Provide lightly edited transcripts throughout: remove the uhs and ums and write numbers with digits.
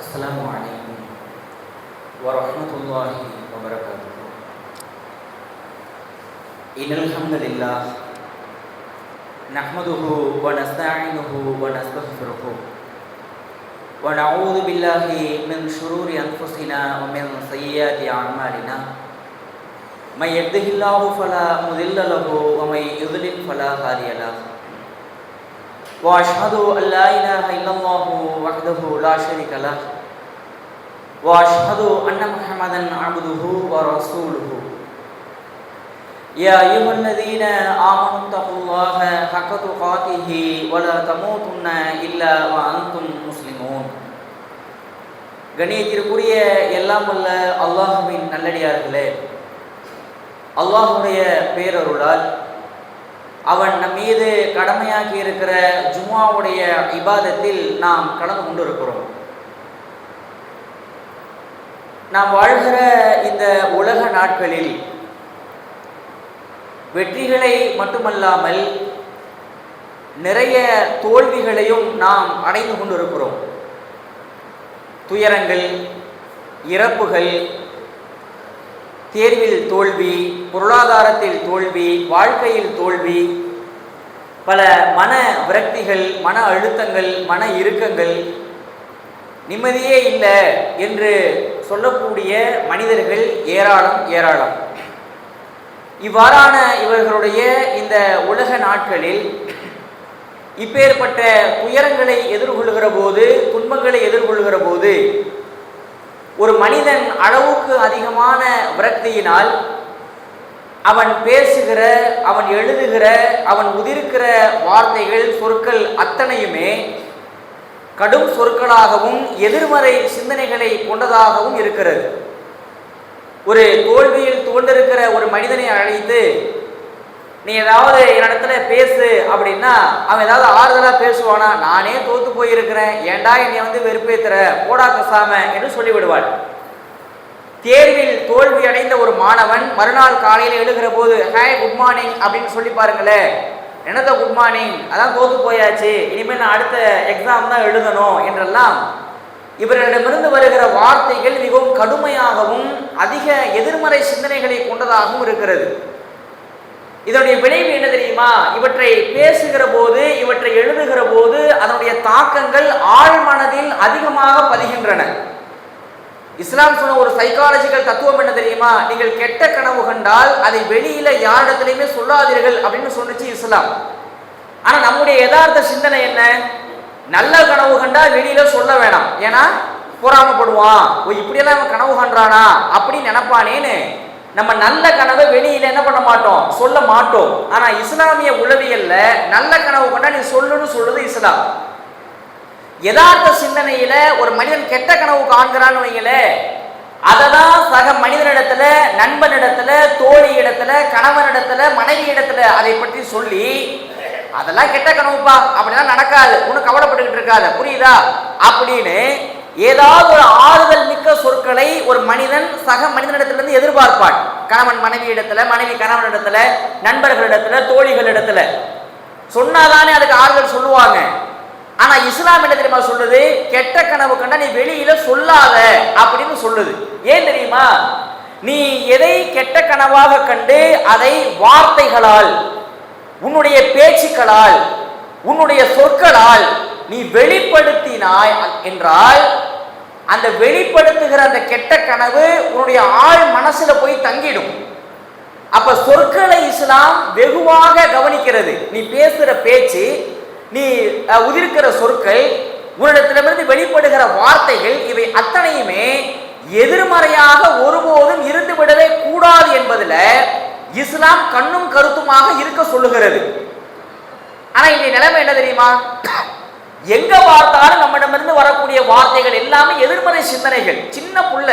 السلام عليكم ورحمة الله وبركاته. إن الحمد لله نحمده ونستعينه ونستغفره ونعوذ بالله من شرور أنفسنا ومن سيئات أعمالنا. من يهده الله فلا مضل له ومن يضلل فلا هادي له. وأشهد أن لا إله إلا الله وحده لا شريك له وأشهد أن محمدا عبده ورسوله. يا أيها الذين آمنوا اتقوا الله حق تقاته ولا تموتن إلا وأنتم مسلمون. கண்ணியத்திற்குரிய எல்லாம் வல்ல அல்லாஹ்வின் நல்லடியார்களே, அல்லாஹ்வுடைய பேரருளால் அவன் நம் மீது கடமையாக்கி இருக்கிற ஜும்ஆவுடைய இபாதத்தில் நாம் கலந்து கொண்டிருக்கிறோம். நாம் வாழ்கிற இந்த உலக நாட்களில் வெற்றிகளை மட்டுமல்லாமல் நிறைய தோல்விகளையும் நாம் அடைந்து கொண்டிருக்கிறோம். துயரங்கள், இறப்புகள், தேர்வில் தோல்வி, பொருளாதாரத்தில் தோல்வி, வாழ்க்கையில் தோல்வி, பல மன விரக்திகள், மன அழுத்தங்கள், மன இறுக்கங்கள், நிம்மதியே இல்லை என்று சொல்லக்கூடிய மனிதர்கள் ஏராளம். இவ்வாறான இவர்களுடைய இந்த உலக நாட்களில் இப்பேற்பட்ட துயரங்களை எதிர்கொள்கிற போது, துன்பங்களை எதிர்கொள்கிற போது, ஒரு மனிதன் அளவுக்கு அதிகமான விரக்தியினால் அவன் பேசுகிற, அவன் எழுதுகிற, அவன் உதிர்க்கிற வார்த்தைகள், சொற்கள் அத்தனையுமே கடும் சொற்களாகவும் எதிர்மறை சிந்தனைகளை கொண்டதாகவும் இருக்கிறது. ஒரு தோல்வியில் துவண்டிருக்கிற ஒரு மனிதனை அழைத்து நீ ஏதாவது என்னிடத்துல பேசு அப்படின்னா அவன் ஏதாவது ஆறுதலாக பேசுவானா? நானே தோத்து போயிருக்கிறேன், ஏண்டா என்னை வெறுப்பேத்துற, போடா கசாம என்று சொல்லிவிடுவாள். தேர்வில் தோல்வி அடைந்த ஒரு மாணவன் மறுநாள் காலையில் எழுகிற போது ஹாய் குட் மார்னிங் அப்படின்னு சொல்லி பாருங்களேன். என்னத குட் மார்னிங், அதான் தோத்து போயாச்சு, இனிமேல் நான் அடுத்த எக்ஸாம் தான் எழுதணும் என்றெல்லாம் இவர்களிடமிருந்து வருகிற வார்த்தைகள் மிகவும் கடுமையாகவும் அதிக எதிர்மறை சிந்தனைகளை கொண்டதாகவும் இருக்கிறது. இதனுடைய விளைவு என்ன தெரியுமா? இவற்றை பேசுகிற போது, இவற்றை எழுதுகிற போது அதனுடைய தாக்கங்கள் ஆழ்மனதில் அதிகமாக பதிகின்றன. இஸ்லாம் சொன்ன ஒரு சைக்காலஜிக்கல் தத்துவம் என்ன தெரியுமா? நீங்கள் கெட்ட கனவு கண்டால் அதை வெளியில யாரிடத்திலையுமே சொல்லாதீர்கள் அப்படின்னு சொன்னிச்சு இஸ்லாம். ஆனா நம்முடைய யதார்த்த சிந்தனை என்ன? நல்ல கனவு கண்டால் வெளியில சொல்ல வேணாம், ஏன்னா பொறாமப்படுவான், இப்படியெல்லாம் அவன் கனவு கண்டானா அப்படின்னு நினைப்பானேன்னு நம்ம நல்ல கனவை வெளியில என்ன பண்ண மாட்டோம், சொல்ல மாட்டோம். ஆனா இஸ்லாமிய உளவியல்ல நல்ல கனவு கொண்டா நீ சொல்லுன்னு சொல்லுது இஸ்லாம். யதார்த்த சிந்தனையில ஒரு மனிதன் கெட்ட கனவு காண்கிறான்னு வைங்கள, அததான் சக மனிதனிடத்துல, நண்பனிடத்துல, தோழி இடத்துல, கணவனிடத்துல, மனைவி இடத்துல அதை பற்றி சொல்லி அதெல்லாம் கெட்ட கனவுப்பா, அப்படிலாம் நடக்காது, ஒன்னும் கவலைப்பட்டுக்கிட்டு இருக்காது, புரியுதா அப்படின்னு ஏதாவது ஒரு ஆறுதல் மிக்க சொற்களை ஒரு மனிதன் சக மனிதனிடத்திலிருந்து எதிர்பார்ப்பான். கணவன் மனைவி இடத்துல, மனைவி கணவனிடத்துல, நண்பர்களிடத்துல, தோழிகளிடத்துல சொன்னாதானே அதுக்கு ஆறுதல் சொல்லுவாங்க. ஆனா இஸ்லாம் என்ன தெரியுமா சொல்லுது? கெட்ட கனவு கண்டா நீ வெளியில சொல்லாத அப்படின்னு சொல்லுது. ஏன் தெரியுமா? நீ எதை கெட்ட கனவாக கண்டு அதை வார்த்தைகளால், உன்னுடைய பேச்சுக்களால், உன்னுடைய சொற்களால் நீ வெளிப்படுத்தினாய் என்றால் அந்த வெளிப்படுத்துகிற அந்த கெட்ட கனவு உன்னுடைய ஆழ் மனசுல போய் தங்கிடும். அப்ப சொற்களை இஸ்லாம் வெகுவாக கவனிக்கிறது. நீ பேசுற பேச்சு, நீ உதிர்க்கிற சொற்கள், உன்னிடத்திலிருந்து வெளிப்படுகிற வார்த்தைகள், இவை அத்தனையுமே எதிர்மறையாக ஒருபோதும் இருந்து விடவே கூடாது என்பதுல இஸ்லாம் கண்ணும் கருத்துமாக இருக்க சொல்லுகிறது. ஆனா இந்த நிலைமை என்ன தெரியுமா? எங்க பார்த்தாலும் நம்மிடமிருந்து வரக்கூடிய வார்த்தைகள் எல்லாமே எதிர்மறை சிந்தனைகள். சின்ன புள்ள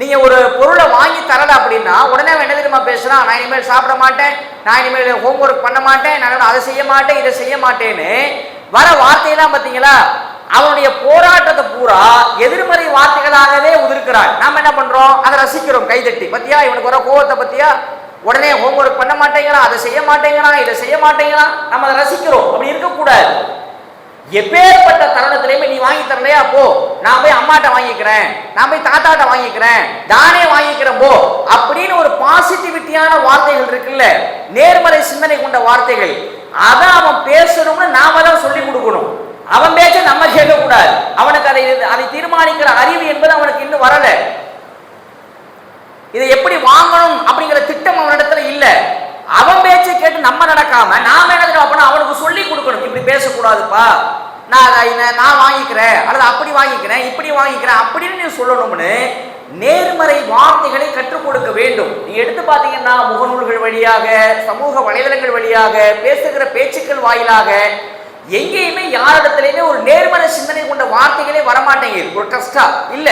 நீங்க ஒரு பொருளை வாங்கி தரல அப்படின்னா உடனே என்ன தெரியுமா பேசுறான்? நான் இனிமேல் சாப்பிட மாட்டேன், நான் இனிமேல் ஹோம்ஒர்க் பண்ண மாட்டேன், நான் அதை செய்ய மாட்டேன், இதை செய்ய மாட்டேன்னு வர வார்த்தையெல்லாம் பார்த்தீங்களா? அவனுடைய போராட்டத்தை பூரா எதிர்மறை வார்த்தைகளாகவே உதிர்க்கிறாள். நாம என்ன பண்றோம்? அதை ரசிக்கிறோம் கைதட்டி. பத்தியா இவனுக்கு வர கோவத்தை பத்தியா, உடனே ஹோம்ஒர்க் பண்ண மாட்டேங்கிறான், அதை செய்ய மாட்டேங்கிறான், இதை செய்ய மாட்டேங்கிறான், நம்ம அதை ரசிக்கிறோம். அப்படி இருக்கக்கூடாது. எப்பேற்பட்ட தருணத்திலையுமே நீ வாங்கி தரலையா, போ நான் போய் அம்மாட்ட வாங்கிக்கிறேன், நான் போய் தாத்தாட்ட வாங்கிக்கிறேன், தானே வாங்கிக்கிறேன் போ அப்படின்னு ஒரு பாசிட்டிவிட்டியான வார்த்தைகள் இருக்குல்ல, நேர்மறை சிந்தனை கொண்ட வார்த்தைகள், அதை அவன் பேசணும்னு நாம தான் சொல்லி கொடுக்கணும். அவன் பேச்ச நம்ம கேட்க கூடாது. அவனுக்கு அதை தீர்மானிக்கிற அறிவு என்பது அவனுக்கு இன்னும் வரல. இதை எப்படி வாங்கணும் அப்படிங்கிற திட்டம் அவனிடத்துல இல்ல. அவன் பேச்சை கேட்டு நம்ம நடக்காம நாம என்ன பண்ணணும், அவனுக்கு சொல்லி கொடுக்கணும். இப்படி பேசக்கூடாதுப்பா, நான் வாங்கிக்கிறேன், அல்லது அப்படி வாங்கிக்கிறேன், இப்படி வாங்கிக்கிறேன் அப்படின்னு நீ சொல்லணும்னு நேர்மறை வார்த்தைகளை கற்றுக் கொடுக்க வேண்டும். நீ எடுத்து பார்த்தீங்கன்னா முகநூல்கள் வழியாக, சமூக வலைதளங்கள் வழியாக, பேசுகிற பேச்சுக்கள் வாயிலாக எங்கேயுமே யாரிடத்திலையுமே ஒரு நேர்மறை சிந்தனை கொண்ட வார்த்தைகளே வரமாட்டேங்குது, ஒரு ட்ரஸ்டா இல்ல.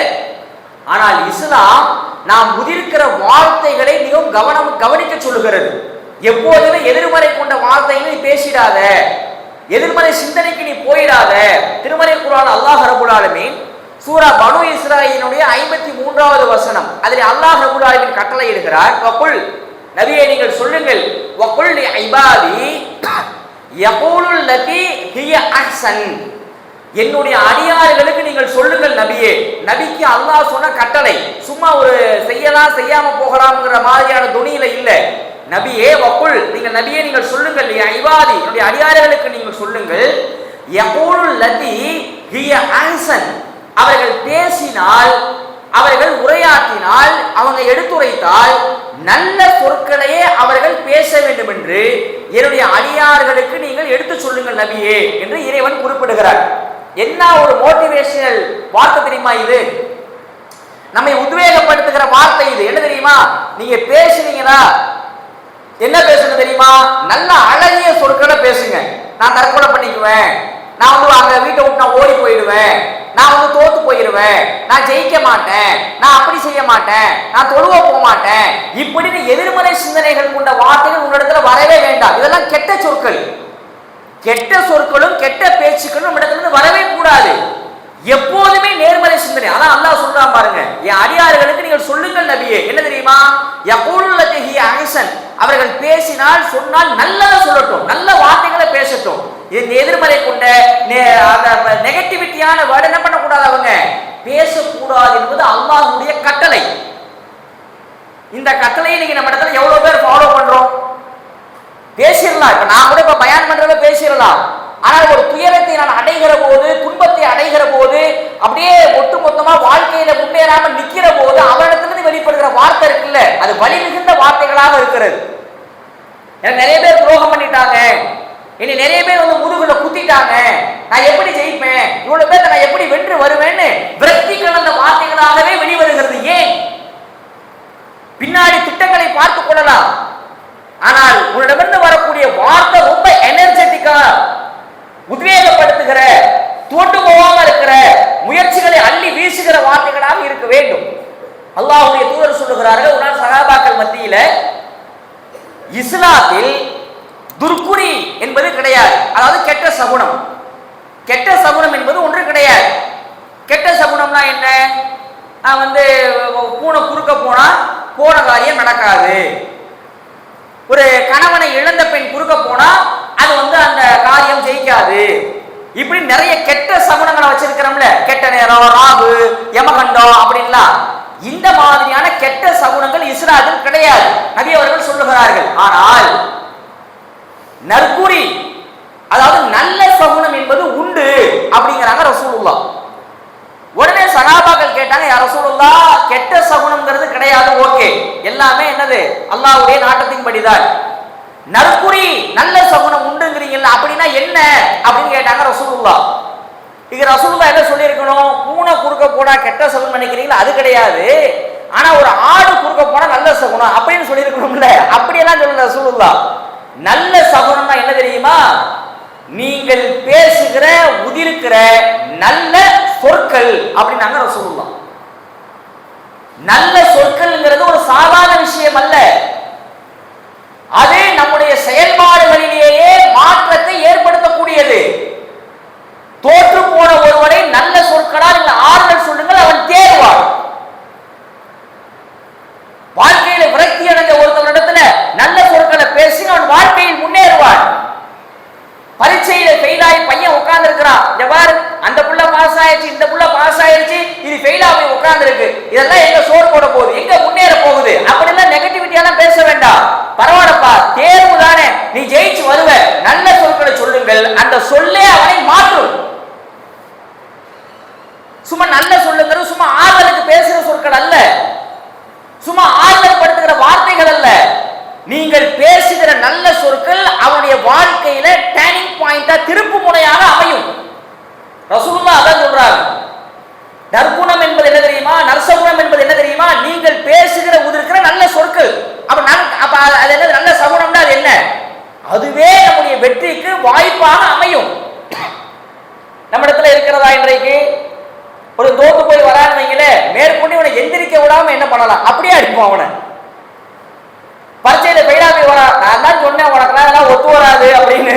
ஆனால் இஸ்லாம் நாம் முதிர்க்கிற வார்த்தைகளை மிகவும் கவனிக்க சொல்லுகிறது. எப்போதுமே எதிர்மறை கொண்ட வார்த்தைகளை நீ பேசிடாத, எதிர்மறை சிந்தனைக்கு நீ போயிடாத. திருமறை குர்ஆன் அல்லாஹ் ரப்பல் ஆலமீன் சூரா பனு இஸ்ராயீலுடைய 53வது வசனம், அதில் அல்லாஹ் ரப்பல் ஆலமீன் கட்டளை இடுகிறார், வகுல் நபியே நீங்கள் சொல்லுங்கள், வகுல் லி இபாதி யகூலுல் லதி ஹிய அஹ்சன், என்னுடைய அடியார்களுக்கு நீங்கள் சொல்லுங்கள் நபியே. நபிக்கு அல்லாஹ் சொன்ன கட்டளை சும்மா ஒரு செய்யலாம் செய்யாம போகலாம்ங்கிற மாதிரியான துணியில இல்ல. நபியே வகுல், நீங்கள் நபியே நீங்கள் சொல்லுங்கள், இபாதி என்னுடைய அடியார்களுக்கு நீங்கள் சொல்லுங்கள், யகூலுல் லதி ஹிய அஹ்சன், அவர்கள் பேசினால், அவர்கள் உரையாற்றினால், அவங்க எடுத்துரைத்தால் நல்ல சொற்களையே அவர்கள் பேச வேண்டும் என்று என்னுடைய அடியார்களுக்கு நீங்கள் எடுத்து சொல்லுங்கள் நபியே என்று இறைவன் குறிப்பிடுகிறார். என்ன ஒரு மோட்டிவேஷனல் வார்த்தை தெரியுமா இது? நம்மை உத்வேகப்படுத்துகிற வார்த்தை இது. என்ன தெரியுமா? நீங்க பேசுனீங்களா, என்ன பேசணும் தெரியுமா? நல்ல அழகிய சொற்களை பேசுங்க. நான் தற்கொலை பண்ணிக்குவேன், நான் அங்க வீட்டை விட்டு நான் ஓடி போயிடுவேன், நான் தோத்து போயிடுவேன், நான் ஜெயிக்க மாட்டேன், நான் அப்படி செய்ய மாட்டேன், நான் தொழுவ போக மாட்டேன், இப்படின்னு எதிர்மறை சிந்தனைகள் கொண்ட வார்த்தைகள் உங்களிடத்துல வரவே வேண்டாம். இதெல்லாம் கெட்ட சொற்கள். கெட்ட சொற்களும் கெட்ட பேச்சுக்களும் நம்ம இடத்துல வரவே கூடாது. எப்போதுமே நேர்மறை சிந்தனை. அதான் அல்லாஹ் சொல்றான் பாருங்க, என் அடியார்களுக்கு நீங்கள் சொல்லுங்கள் நபியே. என்ன தெரியுமா? யகூலுல் லதி ஹிய அஹ்சன், அவர்கள் பேசினால் சொன்னால் நல்லதை சொல்லட்டும், நல்ல வார்த்தைகளை பேசட்டும். இந்த எதிர்மறை கொண்ட நெகட்டிவிட்டியான வேர்ட் என்ன பண்ணக்கூடாது, அவங்க பேசக்கூடாது என்பது அல்லாஹ்வுடைய கட்டளை. இந்த கட்டளையை நீங்க நம்ம இடத்துல எவ்வளவு பேர் ஃபாலோ பண்றோம்? பேசிடலாம். இப்ப நான் கூட இப்ப பயான் பண்றத பேசிடலாம். ஆனால் ஒரு துயரத்தை நான் அடைகிற போது, துன்பத்தை அடைகிற போது, அப்படியே ஒட்டு மொத்தமா வாழ்க்கையில முன்னேறாம நிக்கிற போது அவனிடத்திலிருந்து வெளிப்படுகிற வார்த்தை இருக்குல்ல, அது வலி மிகுந்த வார்த்தைகளாக இருக்கிறது. எனக்கு நிறைய பேர் துரோகம் பண்ணிட்டாங்க, இனி நிறைய பேர் முதுகுல குத்திட்டாங்க, நான் எப்படி ஜெயிப்பேன், இவ்வளவு பேர் நான் எப்படி வென்று வருவேன்னு விரக்தி கலந்த வார்த்தைகளாகவே வெளிவருகிறது. ஏன்? பின்னாடி திட்டங்களை பார்த்துக் கொள்ளலாம். ஆனால் உன்னிடமிருந்து வரக்கூடிய வார்த்தை ரொம்ப எனர்ஜெட்டிக்கா, உத்வேகப்படுத்துகிற, தோண்டு போகாம இருக்கிற, முயற்சிகளை அள்ளி வீசுகிற வார்த்தைகளாக இருக்க வேண்டும். அல்லாஹ்வுடைய தூதர் சொல்லுகிறார்கள், ஒரு சஹாபாக்கள் மத்தியில இஸ்லாத்தில் துர்க்குறி என்பது கிடையாது, அதாவது கெட்ட சகுனம். கெட்ட சகுனம் என்பது ஒன்று கிடையாது. கெட்ட சகுனம்னா என்ன? நான் பூனை குறுக்க போனா போன காரியம் நடக்காது, ஒரு கணவனை இழந்த பெண் குறுக்க போனா அது அந்த காரியம் ஜெயிக்காது, இப்படி நிறைய கெட்ட சகுனங்களை வச்சிருக்கிறோம்ல, கெட்ட நேரம், ராகு, யமகண்டம் அப்படின்லாம். இந்த மாதிரியான கெட்ட சகுனங்கள் இஸ்லாத்தில் கிடையாது, நபி அவர்கள் சொல்லுகிறார்கள். ஆனால் நற்குறி, அதாவது நல்ல சகுனம் என்பது உண்டு அப்படிங்கிறாங்க ரசூலுல்லாஹ். உடனே சஹாபாக்கள் கேட்டாங்க, யா ரசூலுல்லாஹ், கெட்ட சகுனம்ங்கிறது கிடையாது, ஓகே, எல்லாமே என்னது அல்லாஹ்வுடைய நாட்டத்தின் படிதான். நற்குறி நல்ல சகுனம் உண்டுங்கிறீங்கல்ல, அப்படின்னா என்ன அப்படின்னு கேட்டாங்க ரசூலுல்லாஹ். இது ரசூலுல்லாஹ் என்ன சொல்லியிருக்கணும்? பூனை குறுக்க போனா கெட்ட சகுனம் நினைக்கிறீங்களா, அது கிடையாது, ஆனா ஒரு ஆடு குறுக்க போனா நல்ல சகுனம் அப்படின்னு சொல்லியிருக்கணும்ல. அப்படியெல்லாம் சொல்லல ரசூலுல்லாஹ். நல்ல சகுனம்னா என்ன தெரியுமா? நீங்கள் பேசுகிற, உதிர்க்கிற நல்ல சொற்கள் அப்படின்னாங்க ரசூலுல்லாஹ். நல்ல சொற்கள்ங்கிறது ஒரு சாதாரண விஷயம் அல்ல, அது நம்முடைய செயல்பாடுகளிலேயே மாற்றத்தை ஏற்படுத்தக்கூடியது. தோற்று போன ஒருவனை நல்ல சொற்களால் நீங்கள் ஆறுதல் சொல்லுங்கள், அவன் தேர்வான். வாழ்க்கையில விரக்தி அடைந்த ஒருத்தவரிடத்துல நல்ல சொற்களை பேசி அவன் வாழ்க்கையில் முன்னேறுவான். பரீட்சையில ஃபெயில் ஆகி பையன் உட்கார்ந்து இருக்கிறான், அந்த புள்ள பாஸ் ஆயிடுச்சு, இந்த புள்ள பாஸ் ஆயிடுச்சு, இது ஃபெயிலா போய் உட்கார்ந்து இருக்கு, இதெல்லாம் எங்க சோறு போட போகுது, எங்க முன்னேற போகுது, அப்படிலாம் நெகட்டிவிட்டியெல்லாம் பேச வேண்டாம். பரவாயில்லப்பா, தேர்வு தானே, நீ ஜெயிச்சு வருவ, நல்ல சொற்களை சொல்லுங்கள். அந்த சொல்லே அவனை மாற்றும். சும்மா நல்ல சொல்லுங்கிறது சும்மா ஆறுதலுக்கு பேசுற சொற்கள் அல்ல, சும்மா ஆறுதல் படுத்துகிற வார்த்தைகள் அல்ல. நீங்கள் பேசுகிற நல்ல சொற்கள் அவனுடைய வாழ்க்கையில டர்னிங் பாயிண்டா, திருப்பு முனையாக அமையும். ரசூலுல்லாஹ் அதான் சொல்றாங்க. நற்குணம் என்பது என்ன தெரியுமா, நற்சகுணம் என்பது என்ன தெரியுமா, நீங்கள் பேசுகிற உதிர்க்கிற நல்ல சொற்கள். அப்ப அது என்ன நல்ல சகுனம்னா அது என்ன, அதுவே நம்முடைய வெற்றிக்கு வாய்ப்பாக அமையும். நம்ம இடத்துல இருக்கிறதா இன்றைக்கு ஒரு தோத்து போய் வரான்னு வைங்களே, மேற்கொண்டு இவனை எந்திரிக்க விடாம என்ன பண்ணலாம், அப்படியே அடிப்போம் அவனை. பரீட்சையில ஃபெயிலா போய் வரா, நான் தான் சொன்னேன் உனக்கு அதெல்லாம் ஒத்து வராது அப்படின்னு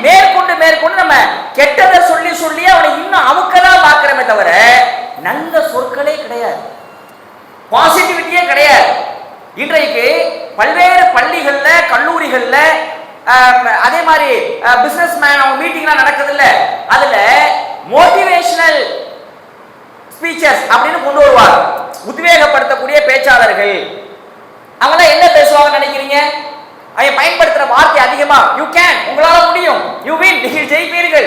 மேற்கொண்டு நம்ம கெட்டதை சொல்லி சொல்லி அவனை இன்னும் அமுக்கதான் பார்க்கிறோமே தவிர நல்ல சொற்களே கிடையாது, பாசிட்டிவிட்டியே கிடையாது. இன்றைக்கு பல்வேறு பள்ளிகள்ல, கல்லூரிகள்ல, அதே மாதிரி பிசினஸ் மேன் அவங்க மீட்டிங்லாம் நடக்குது இல்ல, அதுல மோட்டிவேஷனல் ஸ்பீச்சர்ஸ் அப்படின்னு கொண்டு வருவாங்க, உத்வேகப்படுத்தக்கூடிய பேச்சாளர்கள். அவங்க என்ன பேசுவாங்க நினைக்கிறீங்க? அவன் பயன்படுத்துற வார்த்தை அதிகமா யூ கேன், உங்களால முடியும், யூ வின், நீங்கள் ஜெயிப்பீர்கள்.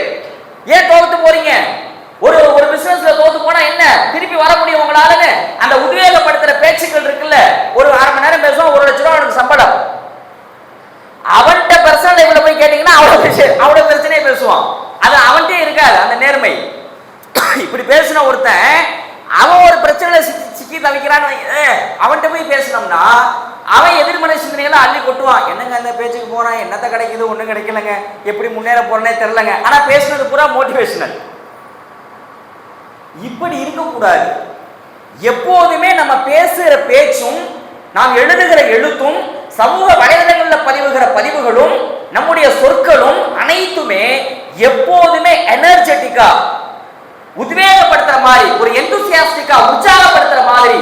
ஏன் தோத்து போறீங்க? ஒரு பிசினஸ்ல தோத்து போனா என்ன, திருப்பி வர முடியும் உங்களாலன்னு அந்த உத்வேகப்படுத்துற பேச்சுக்கள் இருக்குல்ல, ஒரு அரை மணி நேரம் பேசுவான், 1 லட்சம் ரூபாய் அவனுக்கு சம்பளம். அவன்கிட்ட பர்சனல் லைஃப்ல போய் கேட்டீங்கன்னா அவ்வளவு பிரச்சனையே பேசுவான். அது அவன்கிட்டே இருக்காது அந்த நேர்மை. இப்படி பேசின ஒருத்தன் அவன் ஒரு பிரச்சனை சிக்கி தவிக்கிறான்னு அவன்கிட்ட போய் பேசினோம்னா அவன் எதிர்மறை சிந்தனைகளை அள்ளி கொட்டுவான். என்னங்க அந்த பேச்சுக்கு போறான், என்னத்த கிடைக்குது, ஒண்ணும் கிடைக்கலங்க, எப்படி முன்னேற போறேனே தெரியலங்க. ஆனா பேசுனது பூரா மோட்டிவேஷனல். இப்படி இருக்கக்கூடாது. எப்போதுமே நம்ம பேசுகிற பேச்சும், நாம் எழுதுகிற எழுத்தும், சமூக வலைதளங்களில் பதிவுகிற பதிவுகளும், நம்முடைய சொற்களும் அனைத்துமே எப்போதுமே எனர்ஜெட்டிக்கா, உத்வேகப்படுத்துற மாதிரி, ஒரு எந்தூசியாஸ்டிக்கா, உற்சாகப்படுத்துற மாதிரி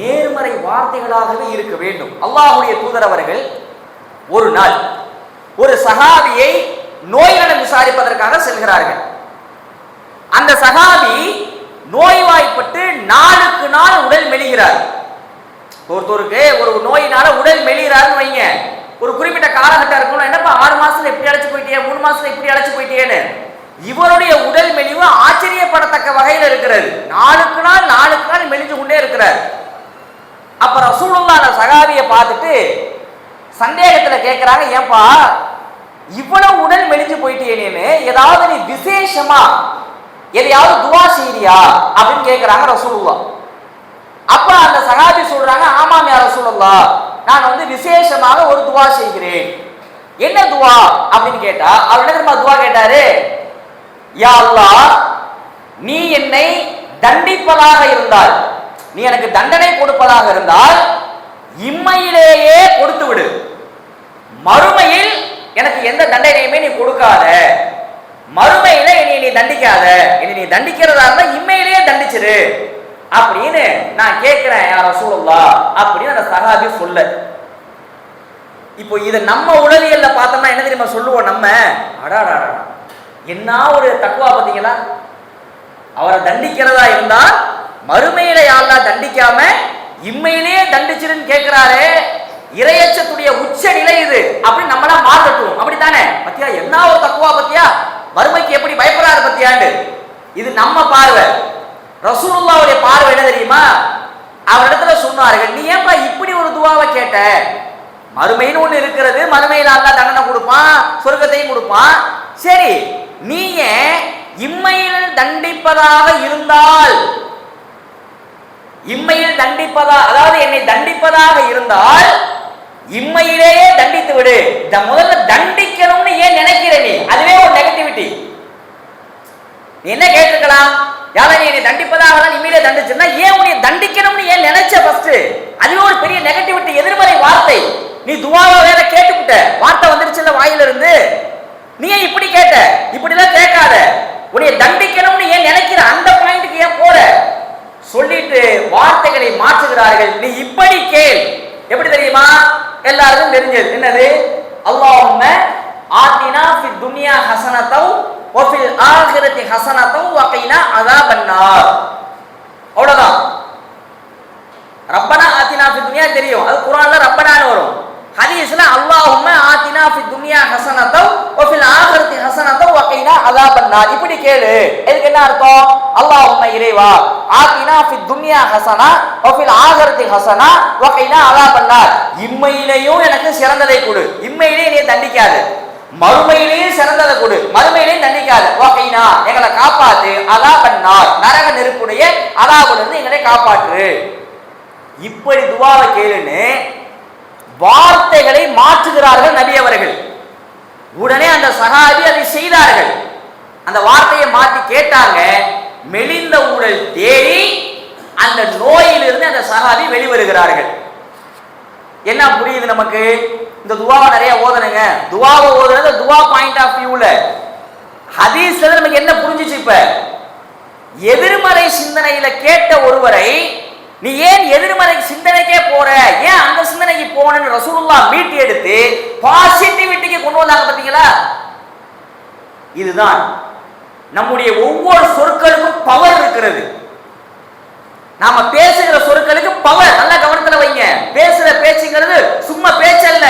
நேர்மறை வார்த்தைகளாகவே இருக்க வேண்டும். அல்லாஹ்வுடைய தூதர் அவர்கள் ஒரு நாள் ஒரு சஹாபியை நோய்நலம் விசாரிப்பதற்காக செல்கிறார்கள். அந்த சஹாபி நோய்வாய்ப்பட்டு நாளுக்கு நாள் உடல் மெலிகிறார். ஒருத்தருக்கு ஒரு நோயினால உடல் மெலிகிறாருன்னு வைங்க, ஒரு குறிப்பிட்ட காலகட்டம் இருக்கணும், என்னப்பா 6 மாசத்துல எப்படி அழைச்சு போயிட்டியே, 3 மாசத்துல எப்படி அழைச்சு போயிட்டியேன்னு. இவருடைய உடல் மெலிவு ஆச்சரியப்படத்தக்க வகையில் இருக்கிறது. நாளுக்கு நாள் மெலிஞ்சு கொண்டே இருக்கிறார். அப்ப ரசூலுல்லாஹ் அந்த சஹாபியை பார்த்துட்டு சந்தேகத்துல கேட்கிறாங்க, ஏன்பா இவ்வளவு உடல் மெலிஞ்சு போயிட்டேன்னு, ஏதாவது நீ விசேஷமா எதையாவது துவா செய்றியா அப்படின்னு கேட்கிறாங்க ரசூலுல்லாஹ். அப்ப அந்த சஹாபி சொல்றாங்க, ஆமாம் யா ரசூலுல்லாஹ், நான் விசேஷமாக ஒரு துவா செய்கிறேன். என்ன துவா அப்படின்னு கேட்டா, அவர் என்ன தெரியுமா துவா கேட்டாரு, யா அல்லாஹ், நீ என்னை தண்டிப்பதாக இருந்தால், நீ எனக்கு தண்டனை கொடுப்பதாக இருந்தால் இம்மையிலேயே கொடுத்து விடு, மறுமையில் எனக்கு எந்த தண்டனையுமே நீ கொடுக்காத, மறுமையில நீ தண்டிக்காத, நீ தண்டிக்கிறதா இருந்தா இம்மையிலேயே தண்டிச்சிரு அப்படின்னு நான் கேட்கிறேன் யா ரசூலுல்லாஹ் அப்படின்னு அந்த சஹாபி சொல்ல. இப்போ இதை நம்ம உளவியல்ல பார்த்தோம்னா என்ன தெரியுமா சொல்லுவோம், நம்ம அடாடா என்ன ஒரு தக்குவா பார்த்தீங்களா, அவரை தண்டிக்கிறதா இருந்தா மறுமையில யாரெல்லாம் தண்டிக்காம இம்மையிலேயே தண்டிச்சிருன்னு கேட்கிறாரு, இறையச்சத்துடைய உச்ச நிலை இது அப்படின்னு நம்மளாம் மாற்றட்டும். அப்படித்தானே? பத்தியா என்ன ஒரு தக்குவா, பத்தியா மறுமைக்கு எப்படி பயப்படாது பத்தியாண்டு. இது நம்ம பார்வை. ரசூலுல்லாஹ்வுடைய பார்வை என்ன தெரியுமா, அவரிடத்துல சொன்னார்கள், நீ ஏன்பா இப்படி ஒரு துவாவை கேட்ட, மறுமைன்னு ஒண்ணு இருக்கிறது, மறுமையில அல்லாஹ் தண்டனை கொடுப்பான், சொர்க்கத்தையும் கொடுப்பான். சரி, நீங்க இம்மையில் தண்டிப்பதாக இருந்தால், இம்மையில் தண்டிப்பதா, அதாவது என்னை தண்டிப்பதாக இருந்தால் இம்மையிலேயே தண்டித்து விடு. முதல்ல தண்டிக்கணும்னு ஏன் நினைக்கிற நீ, அதுவே ஒரு நெகட்டிவிட்டி. நீ என்ன கேட்டிருக்கலாம், யாரா நீ என்னை தண்டிப்பதாக இம்மையிலே தண்டிச்சுன்னா ஏன் உன்னை தண்டிக்கணும்னு ஏன் நினைச்ச ஃபர்ஸ்ட், அதுவே ஒரு பெரிய நெகட்டிவிட்டி, எதிர்மறை வார்த்தை. நீ துவாவா வேற கேட்டுக்கிட்ட, வார்த்தை வந்துருச்சுல்ல வாயில இருந்து, நீ ஏன் இப்படி கேட்ட, இப்படிலாம் கேட்காத, உன்னை தண்டிக்கணும்னு ஏன் நினைக்கிற, அந்த பாயிண்ட்டுக்கு ஏன் போற சொல்லிட்டு வார்த்தைகளை மாற்றுகிறார்கள். நீ இப்படி கேள், எப்படி தெரியுமா, எல்லாருக்கும் தெரிஞ்சது என்னது, அல்லாஹும்ம ஆத்தினா ஃபித் துன்யா ஹஸனத்தவ் வ ஃபில் ஆகிரத்தி ஹஸனத்தவ் வ கீனா அஸாபன்னார். தெரியும், அது குர்ஆன்ல ரப்பனான்னு வரும். ஹதீஸ்ல அல்லாஹும்ம ஆத்தினா ஃபித் துன்யா ஹஸனத்தவ் வ ஃபில் ஆகிரத்தி ஹஸனத்தவ் வ கீனா அஸாபன்னார். இப்படி கேளு. இதுக்கு என்ன அர்த்தம்? அல்லாஹும்ம இறைவா ஆத்தினா ஃபித் துன்யா ஹஸனா வ ஃபில் ஆகிரத்தி ஹஸனா வ கீனா அஸாபன்னார். இம்மையிலேயும் எனக்கு சிறந்ததை கொடு, இம்மையிலேயே நீ தண்டிக்காது, மறுமையிலேயும் சிறந்ததை கொடு, மறுமையிலேயும் தண்டிக்காது. வ கீனா எங்களை காப்பாத்து, அஸாபன்னார் நரக நெருப்புடைய அஸாபிலிருந்து எங்களை காப்பாற்று. இப்படி துஆவை கேளுன்னு வார்த்தைகளை மாற்றுகிறார்கள் நபி அவர்கள். உடனே அந்த சஹாபி அதை செய்தார்கள். அந்த வார்த்தையை மாற்றி கேட்டாங்க. மெலிந்த உடல் தேறி அந்த நோயிலிருந்து அந்த சஹாபி வெளிவருகிறார்கள். என்ன புரியுது நமக்கு? இந்த துஆவை நிறைய ஓதணுங்க. துஆவை ஓதுறது துஆ பாயிண்ட் ஆஃப் வியூல. ஹதீஸ்ல நமக்கு என்ன புரிஞ்சிச்சு? இப்ப எதிர்மறை சிந்தனையில கேட்ட ஒருவரை நீ ஏன் எதிர்மறை சிந்தனைக்கே போற, ஏன் அந்த சிந்தனைக்கு போனன்னு ரசூலுல்லாஹ் மீட்டி எடுத்து பாசிட்டிவிட்டிக்கு கொண்டு வந்தாங்க. பாத்தீங்களா? இதுதான் நம்முடைய ஒவ்வொரு சொற்களுக்கும் பவர் இருக்கிறது. நாம பேசுகிற சொற்களுக்கு பவர். நல்ல கவனத்துல வைங்க. பேசுற பேச்சுங்கிறது சும்மா பேச்சல்ல,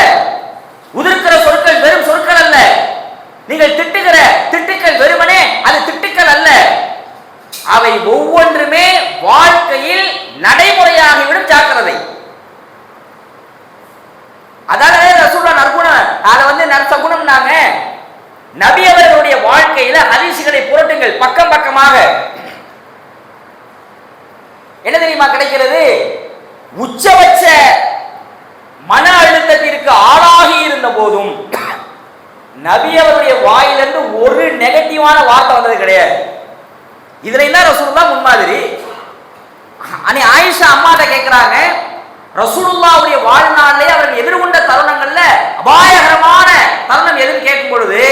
உதிர்க்கிற சொற்கள் வெறும் சொற்கள் அல்ல. நீங்கள் திட்டுகிற திட்டுக்கள் வெறுமனே அது திட்டுக்கள் அல்ல, அவை ஒவ்வொன்றுமே வாழ்க்கையில் நடைமுறையாகிவிடும். ஜாக்கிரதை. அதாவது ரசூலுல்லாஹ் நற்குணம், அதை நற்சகுணம்னாங்க. நபி அவர்களுடைய வாழ்க்கையில ஹதீஸ்களை புரட்டுங்கள் பக்கம் பக்கமாக. என்ன தெரியுமா கிடைக்கிறது? உச்சபட்ச மன அழுத்தத்திற்கு ஆளாகி இருந்த போதும் நபி அவருடைய வாயிலிருந்து ஒரு நெகட்டிவான வார்த்தை வந்தது கிடையாது. இதுல என்ன ரசூலுல்லாஹ் முன்மாதிரி. அனி ஆயிஷா அம்மாட்ட கேட்கிறாங்க, ரசூலுல்லாஹ்வுடைய வாழ்நாளிலே அவர்கள் எதிர்கொண்ட தருணங்கள்ல அபாயகரமான தருணம் எதுன்னு கேட்கும் பொழுது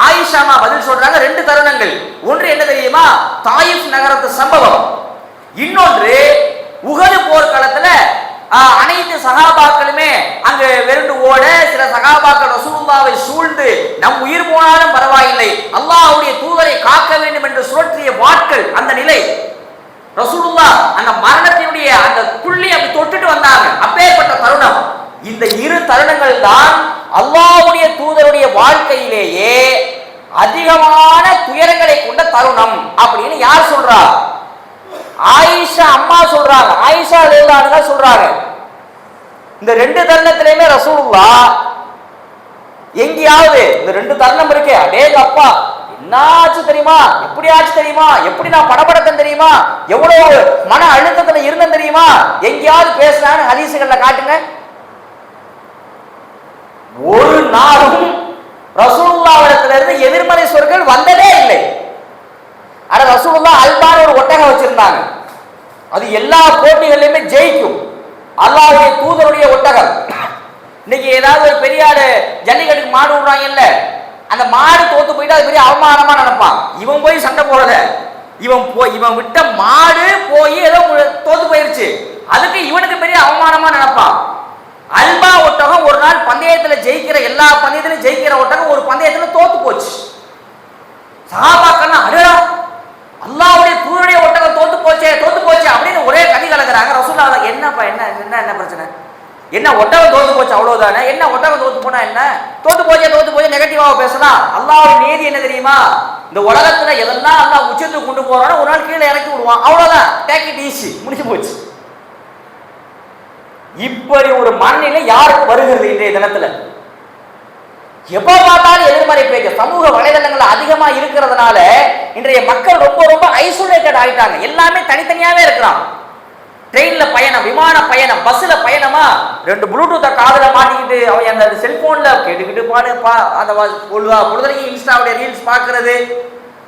ஆயிஷா அம்மா பதில் சொல்றாங்க, ரெண்டு தருணங்கள். ஒன்று என்ன தெரியுமா? தாயிஃப் நகரத்து சம்பவம். இன்னொன்று உஹது போர்க்களத்துல அனைத்து சகாபாக்களுமே அங்கு வெறுண்டு ஓட, சில சகாபாக்கள் ரசூலுல்லாஹ்வை சூழ்ந்து நம் உயிர் போனாலும் பரவாயில்லை, அல்லாஹ்வுடைய தூதரை காக்க வேண்டும் என்று சுழற்றிய வாட்கள். அந்த நிலை ரசூலுல்லாஹ் அந்த மரணத்தினுடைய அந்த புள்ளி அப்படி தொட்டுட்டு வந்தாங்க. அப்பேற்பட்ட தருணம். இந்த இரு தருணங்கள் தான் அல்லாஹ்வுடைய தூதருடைய வாழ்க்கையிலேயே அதிகமான துயரங்களை கொண்ட தருணம் அப்படின்னு யார் சொல்றா? ஆயிஷா அம்மா சொல்றாங்க. ஆயிஷா ரலியல்லாஹு சொல்றாங்க, இந்த ரெண்டு தருணத்திலையுமே ரசூலுல்லாஹ் எங்கேயாவது இந்த ரெண்டு தருணம் இருக்கே, அடேங்க அப்பா என்ன ஆச்சு தெரியுமா, எப்படி ஆச்சு தெரியுமா, எப்படி நான் படபடத்தன் தெரியுமா, எவ்வளவு மன அழுத்தத்துல இருந்தேன் தெரியுமா, எங்கேயாவது பேசுறான்னு ஹதீசுகள்ல காட்டுங்க. ஒரு நாளும் ரசூலுல்லாஹ்விடத்துல இருந்து எதிர்மறை சொற்கள் வந்ததே இல்லை. ஆனா ரசூலுல்லாஹ் அல்பான ஒரு ஒட்டகம் வச்சிருந்தாங்க. அது எல்லா போட்டிகளிலுமே ஜெயிக்கும். அல்லாஹ்வுடைய தூதருடைய ஒட்டகம். இன்னைக்கு ஏதாவது ஒரு பெரிய ஆடு ஜல்லிக்கட்டுக்கு மாடு விடுறாங்கல்ல, அந்த மாடு தோத்து போயிட்டு அது பெரிய அவமானமா நினைப்பான். இவன் போய் சண்டை போடல, இவன் விட்ட மாடு போய் ஏதோ தோத்து போயிருச்சு, அதுக்கு இவனுக்கு பெரிய அவமானமா நினைப்பான். அல்பா ஒட்டகம் ஒரு நாள் பந்தயத்துல ஜெயிக்கிற, எல்லா பந்தயத்திலும் ஜெயிக்கிற ஒட்டகம் ஒரு பந்தயத்துல தோத்து போச்சு. சஹாபாக்கள் அடடா அல்லாஹ்வுடைய தூதருடைய ஒட்டகம் தோத்து போச்சே அப்படின்னு ஒரே கதி கலக்குறாங்க. ரசூலுல்லாஹ் என்னப்பா என்ன என்ன என்ன பிரச்சனை, என்ன ஒட்டகம் தோத்து போச்சு அவ்வளவுதானே, என்ன ஒட்டகம் தோத்து போனா என்ன, தோத்து போச்சு நெகட்டிவாக பேசலாம். அல்லாஹ்வுடைய நீதி என்ன தெரியுமா? இந்த உலகத்துல எதெல்லாம் அல்லாஹ் உச்சத்துக்கு கொண்டு போறானோ ஒரு நாள் கீழே இறக்கி விடுவான், அவ்வளவுதான், டேக் இட் ஈஸி, முடிஞ்சு போச்சு. இப்படி ஒரு மனநிலை யாருக்கு வருகிறது இன்றைய தினத்துல? எப்ப பார்த்தாலும் எதிர்மறை பேச்சு சமூக வலைதளங்கள் அதிகமா இருக்கிறதுனால இன்றைய மக்கள் ரொம்ப ரொம்ப ஐசோலேட்டட் ஆயிட்டாங்க. எல்லாமே தனித்தனியாவே இருக்கிறான். ட்ரெயின்ல பயணம், விமான பயணம், பஸ்ல பயணமா, ரெண்டு ப்ளூடூத்தை காதுல மாட்டிக்கிட்டு அவன் அந்த செல்போன்ல கேட்டுக்கிட்டு அந்த பொழுதுக்கு இன்ஸ்டாவுடைய ரீல்ஸ் பார்க்கறது,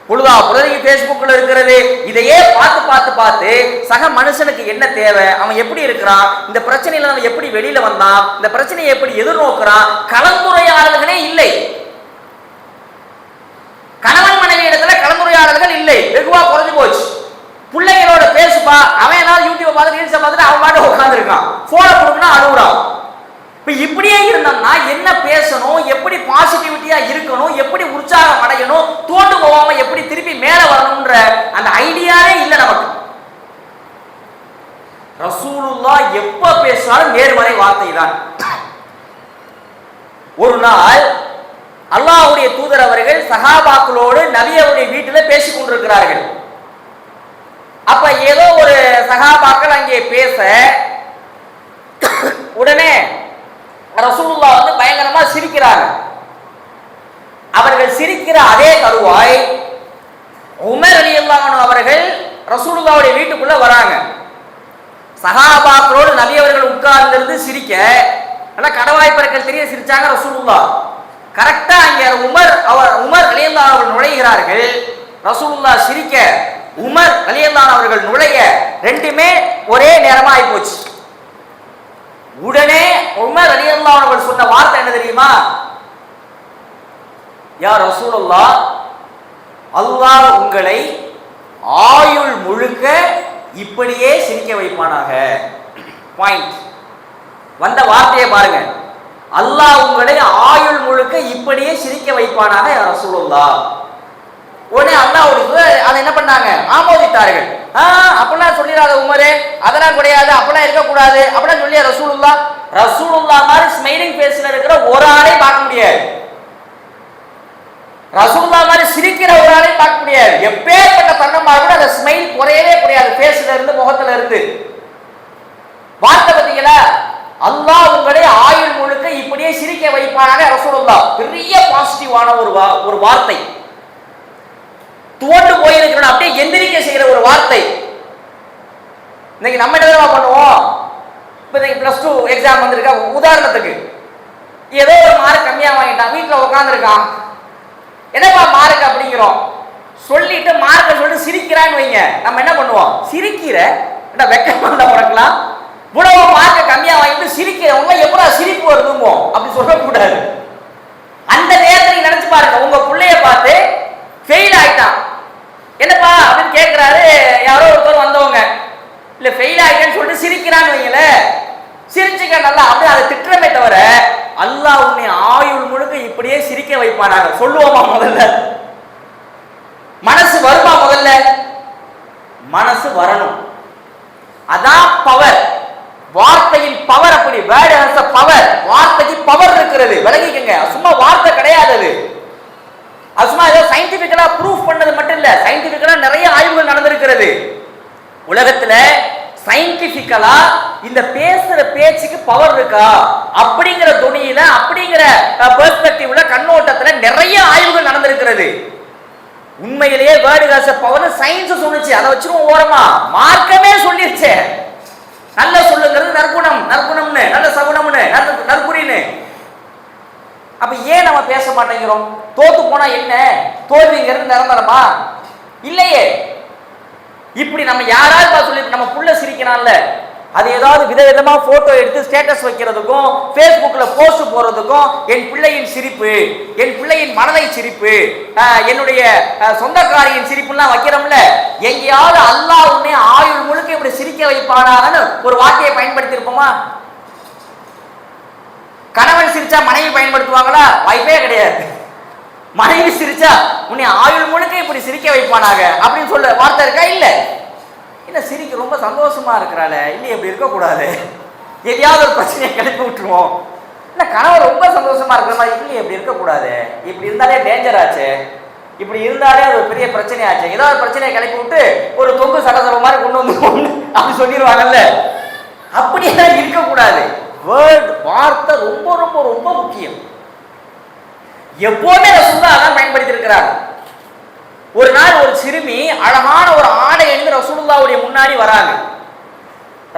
பொழுதுக்கு ஃபேஸ்புக்ல இருக்கிறது. இதையே பார்த்து சக மனுஷனுக்கு என்ன தேவை, அவன் எப்படி இருக்கிறான், இந்த பிரச்சனையில அவன் எப்படி வெளியில வந்தான், இந்த பிரச்சனையை எப்படி எதிர்நோக்குறான், கலந்துரையாடல்களே இல்லை. கணவன் மனைவி இடத்துல கலந்துரையாடல்கள் இல்லை, வெகுவா குறைஞ்சு போச்சு. பிள்ளைங்களோட பேசுப்பா, அவன் ஏதாவது யூடியூப் பார்த்து ரீல்ஸை பார்த்துட்டு அவன் பாட்டு உட்காந்துருக்கான், போனை கொடுக்குன்னா அழுகுறான். இப்ப இப்படியே இருந்தோம்னா என்ன பேசணும், எப்படி பாசிட்டிவிட்டியா இருக்கணும், எப்படி உற்சாகம் அடையணும், தோண்டு போகாம எப்படி திருப்பி மேல வரணும்ன்ற அந்த ஐடியாவே இல்லை நமக்கு. ரசூலுல்லாஹ் எப்ப பேசினாலும் நேர்மறை வார்த்தை தான். ஒரு நாள் அல்லாஹ்வுடைய தூதர் அவர்கள் சஹாபாக்களோடு நபி அவருடைய வீட்டில் பேசிக் கொண்டிருக்கிறார்கள். அப்ப ஏதோ ஒரு சஹாபாக்கள் அங்கே பேச, உடனே ரசூலுல்லாஹ் வந்து பயங்கரமா சிரிக்கிறாங்க. அவர்கள் சிரிக்கிற அதே தருவாய் உமர் ரலியல்லாஹு அன்ஹு அவர்கள் ரசூலுல்லாஹ்வுடைய வீட்டுக்குள்ள வராங்க. சஹாபாக்களோடு நபி அவர்கள் உட்கார்ந்திருந்து சிரிக்க, நல்லா கடவாய் பறக்கல் தெரிய சிரிச்சாங்க ரசூலுல்லாஹ். கரெக்டா அங்கே உமர் ரலியல்லாஹு அவர்கள் நுழைகிறார்கள். ரசூலுல்லாஹ் சிரிக்க, உமர் ரலியல்லாஹு அவர்கள் நுழைய, ரெண்டுமே ஒரே நேரமா ஆகி போச்சு. உடனே உமர் ரலியல்லாஹு அவர்கள் சொன்ன வார்த்தை என்ன தெரியுமா? யா ரசூலுல்லாஹ், அல்லாஹ் உங்களை ஆயுள் முழுக்க இப்படியே சிரிக்க வைப்பானாக. பாயிண்ட். வந்த வார்த்தையை பாருங்க. அல்லாஹ் உங்களை ஆயுள் முழுக்க இப்படியே சிரிக்க வைப்பானாக யா ரசூலுல்லாஹ். உடனே அல்லாஹ்வுடைய அதை என்ன பண்ணாங்க? ஆமோதித்தார்கள். அப்படிலாம் சொல்லிடாத உமரே, அதெல்லாம் கிடையாது, அப்படிலாம் இருக்கக்கூடாது அப்படிலாம் சொல்லியா ரசூலுல்லாஹ் மாதிரி ஸ்மைலிங் ஃபேஸ்ல இருக்கிற ஒரு ஆளை பார்க்க முடியாது. ரசூலுல்லாஹ் மாதிரி சிரிக்கிற ஒரு ஆளை பார்க்க முடியாது. எப்பேற்பட்ட தன்னமா கூட அந்த ஸ்மைல் குறையவே குறையாது, ஃபேஸ்ல இருந்து முகத்துல இருந்து. வார்த்தை பார்த்தீங்களா? அல்லாஹ் உங்களை ஆயுள் முழுக்க இப்படியே சிரிக்க வைப்பானாக ரசூலுல்லாஹ். பெரிய பாசிட்டிவான ஒரு வார்த்தை. துவண்டு போயிருக்கணும் அப்படியே எந்திரிக்க செய்யற ஒரு வார்த்தை. இன்னைக்கு நம்ம என்ன பண்ணுவோம்? இப்போ +2 எக்ஸாம் வந்திருக்கா, உதாரணத்துக்கு ஏதோ ஒரு மார்க் கம்மியா வாங்கிட்டான், வீட்டில் உட்காந்துருக்கான், என்னப்பா மார்க் அப்படிங்கிறோம், சொல்லிட்டு மார்க்கை சொல்லிட்டு சிரிக்கிறான்னு வைங்க, நம்ம என்ன பண்ணுவோம்? சிரிக்கிற வெக்கமா உனக்கலாம், இவ்வளவு மார்க்கை கம்மியா வாங்கிட்டு சிரிக்கிறவங்க எப்படா சிரிப்பு வருதுமோ அப்படி சொல்லக்கூடாது. அந்த நேரத்தில் நினைச்சு பாருங்க, உங்க பிள்ளைய பார்த்து ஃபெயில் ஆயிட்டான், என்னப்பா அப்படின்னு கேட்கிறாரு யாரோ ஒருத்தர் வந்தவங்க, இல்ல ஃபெயில் ஆயிட்டேன்னு சொல்லிட்டு சிரிக்கிறான்னு வைங்கள, சிரிச்சுக்க நல்லா அப்படியே அதை திட்டுறமே தவிர அல்லாஹ் உன்னை ஆயுள் முழுக்க இப்படியே சிரிக்க வைப்பானாங்க சொல்லுவோமா? முதல்ல மனசு வருமா? முதல்ல மனசு வரணும். அதான் பவர். வார்த்தையின் பவர் அப்படி. Word has a power. வார்த்தைக்கு பவர் இருக்கிறது, விளங்கிக்கங்க. சும்மா வார்த்தை கிடையாது அது. சும்மா ஏதோ சயின்டிபிக்கலா ப்ரூஃப் பண்ணது மட்டும் இல்ல, சயின்டிபிக்கலா நிறைய ஆய்வுகள் நடந்திருக்கிறது உலகத்துல. சயின்டிபிக்கலா இந்த பேசுற பேச்சுக்கு பவர் இருக்கா அப்படிங்கிற துணியில, அப்படிங்கிற பெர்ஸ்பெக்டிவ்ல, கண்ணோட்டத்துல நிறைய ஆய்வுகள் நடந்திருக்கிறது. உண்மையிலேயே word has a power science சொல்லுச்சு, அதை வச்சிருவோம் ஓரமா. மார்க்கமே சொல்லிருச்சு, நல்ல சொல்லுங்கிறது நற்குணம், நற்குணம்னு, நல்ல சகுனம்னு, நற்குறின்னு. அப்ப ஏன் நம்ம பேச மாட்டேங்கிறோம்? தோத்து போனா என்ன? தோல்விங்கிறது நிரந்தரமா? இல்லையே. இப்படி நம்ம யாராவது சொல்லி நம்ம புள்ள சிரிக்கிறான்ல, அது ஏதாவது விதவிதமா போட்டோ எடுத்து ஸ்டேட்டஸ் வைக்கிறதுக்கும் Facebookல போஸ்ட் போறதுக்கும், என் பிள்ளையின் சிரிப்பு, என் பிள்ளையின் மனதை சிரிப்பு, என்னுடைய சொந்தக்காரியின் சிரிப்புலாம் வைக்கிறோம்ல, எங்கேயாவது அல்லாஹ் உன்னை ஆயுள் முழுக்க இப்படி சிரிக்க வைப்பானான்னு ஒரு வார்த்தையை பயன்படுத்தி இருப்போமா? கணவன் சிரிச்சா மனைவி பயன்படுத்துவாங்களா? வாய்ப்பே கிடையாது. மனைவி சிரிச்சா உன்னை ஆயுள் முழுக்க இப்படி சிரிக்க வைப்பானாக அப்படின்னு சொல்ல வார்த்தை இருக்கா? இல்ல. இல்ல, சிரிக்க ரொம்ப சந்தோஷமா இருக்கிறாள், இல்லை இப்படி இருக்கக்கூடாது, எதையாவது ஒரு பிரச்சனையை கிளப்பி விட்டுருவோம். இல்ல, கணவன் ரொம்ப சந்தோஷமா இருக்கிற மாதிரி, இல்லை இப்படி இருக்கக்கூடாது, இப்படி இருந்தாலே டேஞ்சர் ஆச்சு, இப்படி இருந்தாலே அது ஒரு பெரிய பிரச்சனை ஆச்சு, ஏதாவது பிரச்சனையை கிளப்பி விட்டு ஒரு தொங்கு சடசல மாதிரி கொண்டு வந்து அப்படி சொல்லிடுவாங்கல்ல. அப்படியெல்லாம் இருக்கக்கூடாது. வேர்ட், வார்த்தை ரொம்ப ரொம்ப ரொம்ப முக்கியம். எப்போதுமே ரசூலுல்லாஹ் அதான் பயன்படுத்தி இருக்கிறார். ஒரு நாள் ஒரு சிறுமி அழகான ஒரு ஆடை அணிந்து ரசூலுல்லாஹ்வுடைய முன்னாடி வராங்க.